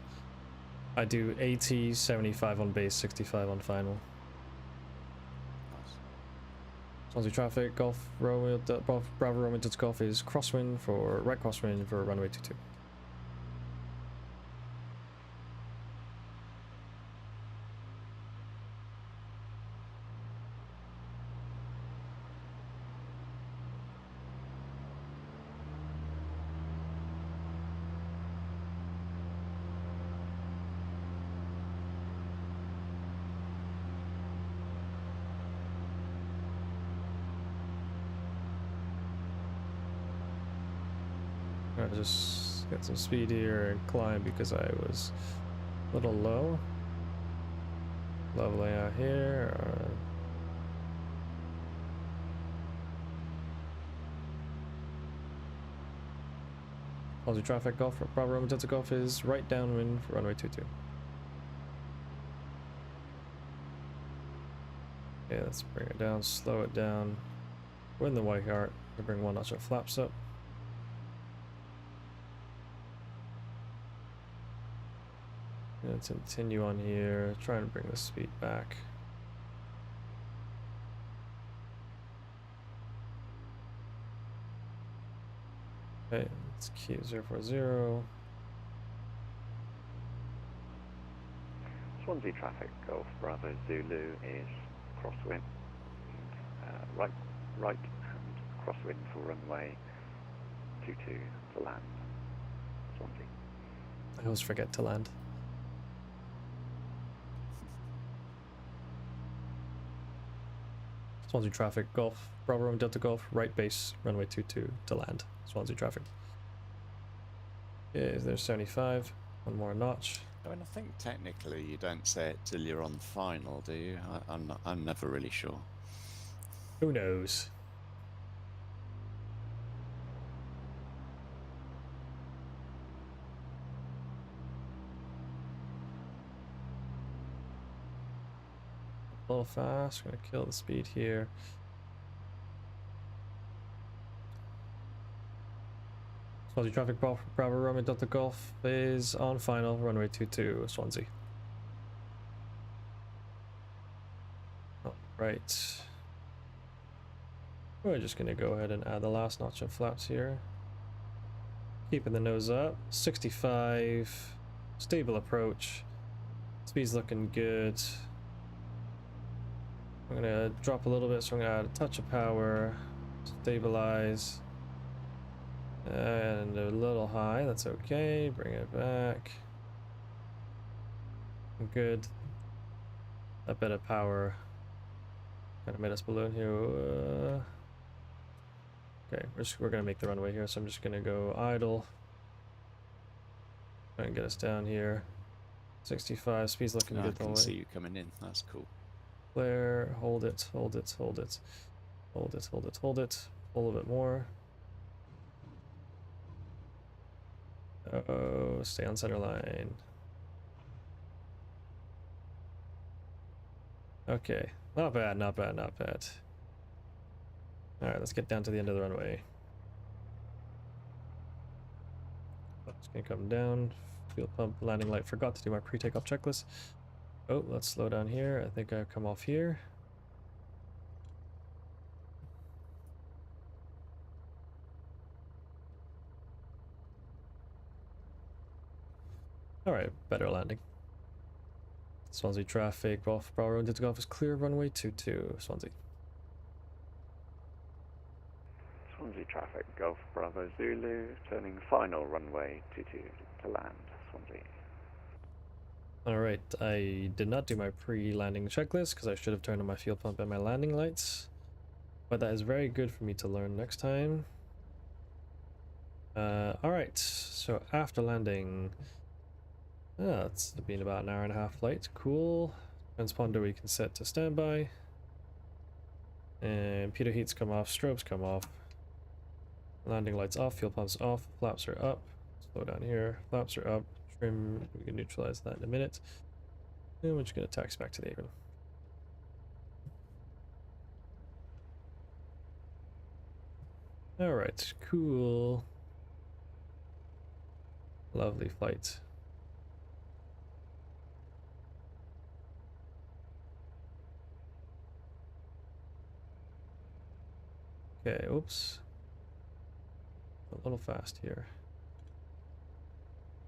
I do 80, 75 on base, 65 on final. Nice. Swansea traffic, Golf Romeo, Bravo Romeo Delta Golf is crosswind for right crosswind for runway 22. Alright, just get some speed here and climb because I was a little low. Leveling out here. Swansea traffic, Golf Bravo Romeo Delta Golf is right downwind for runway 22. Okay, let's bring it down, slow it down. We're in the white heart. We'll bring one notch of flaps up. Let's continue on here, try and bring the speed back. Okay, let's keep 040. Swansea traffic, Golf Bravo Zulu is crosswind, right and crosswind for runway 22 to land. Swansea. I always forget to land. Swansea traffic, Golf Bravo Romeo Delta Golf, right base, runway 22 to land. Swansea traffic. Okay, there's 75. One more notch. I mean, I think technically you don't say it till you're on final, do you? I'm never really sure. Who knows? A little fast, gonna kill the speed here. Swansea traffic, Bravo Romeo Delta Golf is on final, runway 22, Swansea. Alright. We're just gonna go ahead and add the last notch of flaps here. Keeping the nose up, 65, stable approach. Speed's looking good. I'm gonna drop a little bit, so I'm gonna add a touch of power, stabilize. And a little high, that's okay. Bring it back. Good. A bit of power kind of made us balloon here. Okay, we're gonna make the runway here, so I'm just gonna go idle. Try and get us down here. 65, speed's looking good. I can see you coming in. That's cool. Flare, hold it, hold it, hold it, hold it, hold it, hold it. A little bit more. Oh, stay on center line. Okay, not bad, not bad, not bad. Alright, let's get down to the end of the runway. Just gonna come down. Fuel pump, landing light. Forgot to do my pre-takeoff checklist. Oh, let's slow down here. I think I've come off here. Alright, better landing. Swansea traffic, Bravo Romeo Delta Golf is clear, runway 22, Swansea. Swansea traffic, Golf Bravo Zulu, turning final runway 22 to land, Swansea. Alright, I did not do my pre-landing checklist because I should have turned on my fuel pump and my landing lights. but that is very good for me to learn next time. Alright, so after landing, it's been about an hour and a half flight. Cool. Transponder we can set to standby. And pitot heats come off, strobes come off. Landing lights off, fuel pumps off, flaps are up. Slow down here, flaps are up, trim, we can neutralize that in a minute. And we're just going to taxi back to the apron. Alright, cool. Lovely flight. Okay, oops. A little fast here.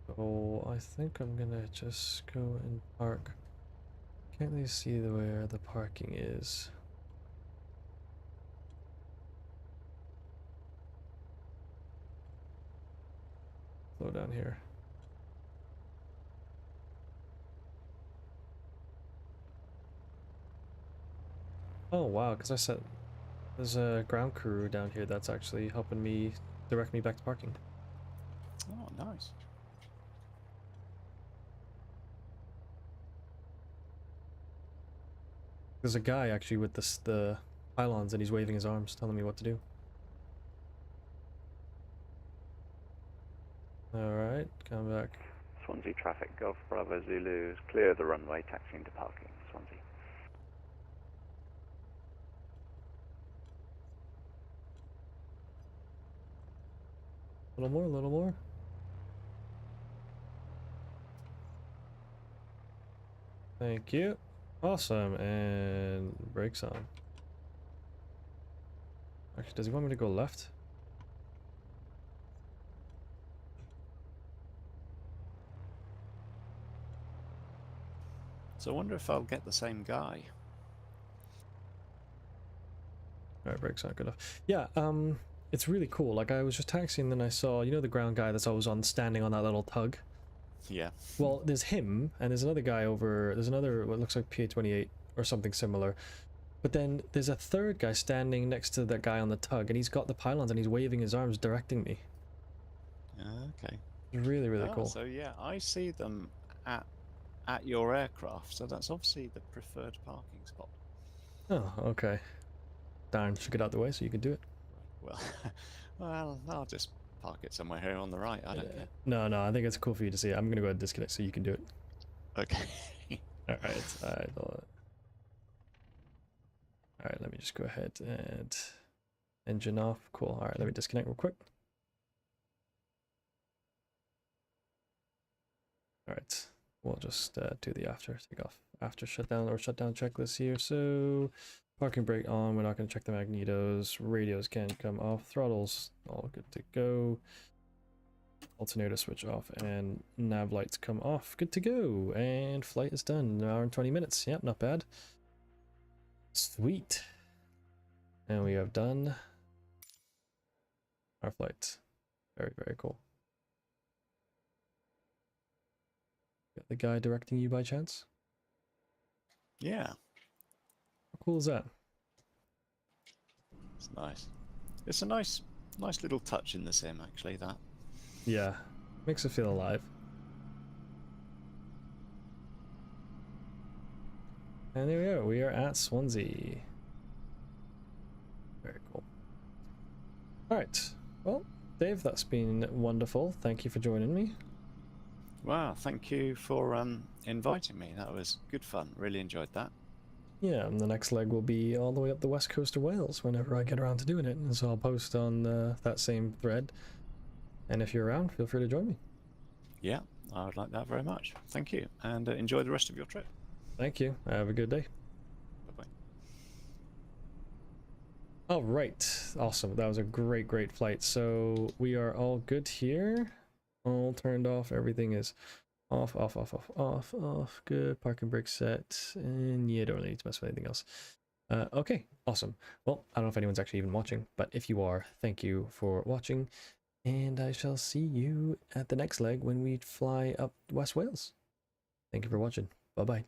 So I think I'm gonna just go and park. Can't really see where the parking is. Slow down here. Oh wow, because I said there's a ground crew down here that's actually helping me direct me back to parking. Oh, nice. There's a guy actually with the pylons and he's waving his arms telling me what to do. Alright, come back. Swansea traffic, Golf Bravo Zulu is clear of the runway, taxiing to parking, Swansea. A little more, a little more. Thank you. Awesome, and brakes on. Actually, does he want me to go left? So I wonder if I'll get the same guy. Alright, brakes aren't good enough. Yeah, it's really cool. Like, I was just taxiing, then I saw, you know, the ground guy that's always standing on that little tug? Yeah. Well, there's him, and there's another guy over, there's another, what looks like P.A. or something similar. But then there's a third guy standing next to that guy on the tug, and he's got the pylons, and he's waving his arms, directing me. Okay. Really, really cool. So yeah, I see them at your aircraft, so that's obviously the preferred parking spot. Oh, okay. Darn, should get out the way so you can do it. Well, well, I'll just park it somewhere here on the right. I don't care. No, I think it's cool for you to see. I'm gonna go ahead and disconnect so you can do it. Okay. Alright, alright, let me just go ahead and engine off. Cool. Alright, let me disconnect real quick. Alright, we'll just do the after shutdown checklist here. So parking brake on, we're not going to check the magnetos, radios can come off, throttles all good to go, alternator switch off, and nav lights come off, good to go, and flight is done, an hour and 20 minutes, yep, not bad. Sweet. And we have done our flight. Very, very cool. Got the guy directing you by chance? Yeah. How cool is that? It's nice. It's a nice little touch in the sim, actually, that. Yeah, makes it feel alive. And there we go, we are at Swansea. Very cool. Alright, well, Dave, that's been wonderful. Thank you for joining me. Wow, thank you for inviting me. That was good fun. Really enjoyed that. Yeah, and the next leg will be all the way up the west coast of Wales whenever I get around to doing it. And so I'll post on that same thread. And if you're around, feel free to join me. Yeah, I would like that very much. Thank you, and enjoy the rest of your trip. Thank you. Have a good day. Bye-bye. All right. Awesome. That was a great flight. So we are all good here. All turned off. Everything is off. Good. Parking brake set. And yeah, don't really need to mess with anything else. Okay. Awesome. Well, I don't know if anyone's actually even watching, but if you are, thank you for watching. And I shall see you at the next leg when we fly up West Wales. Thank you for watching. Bye-bye.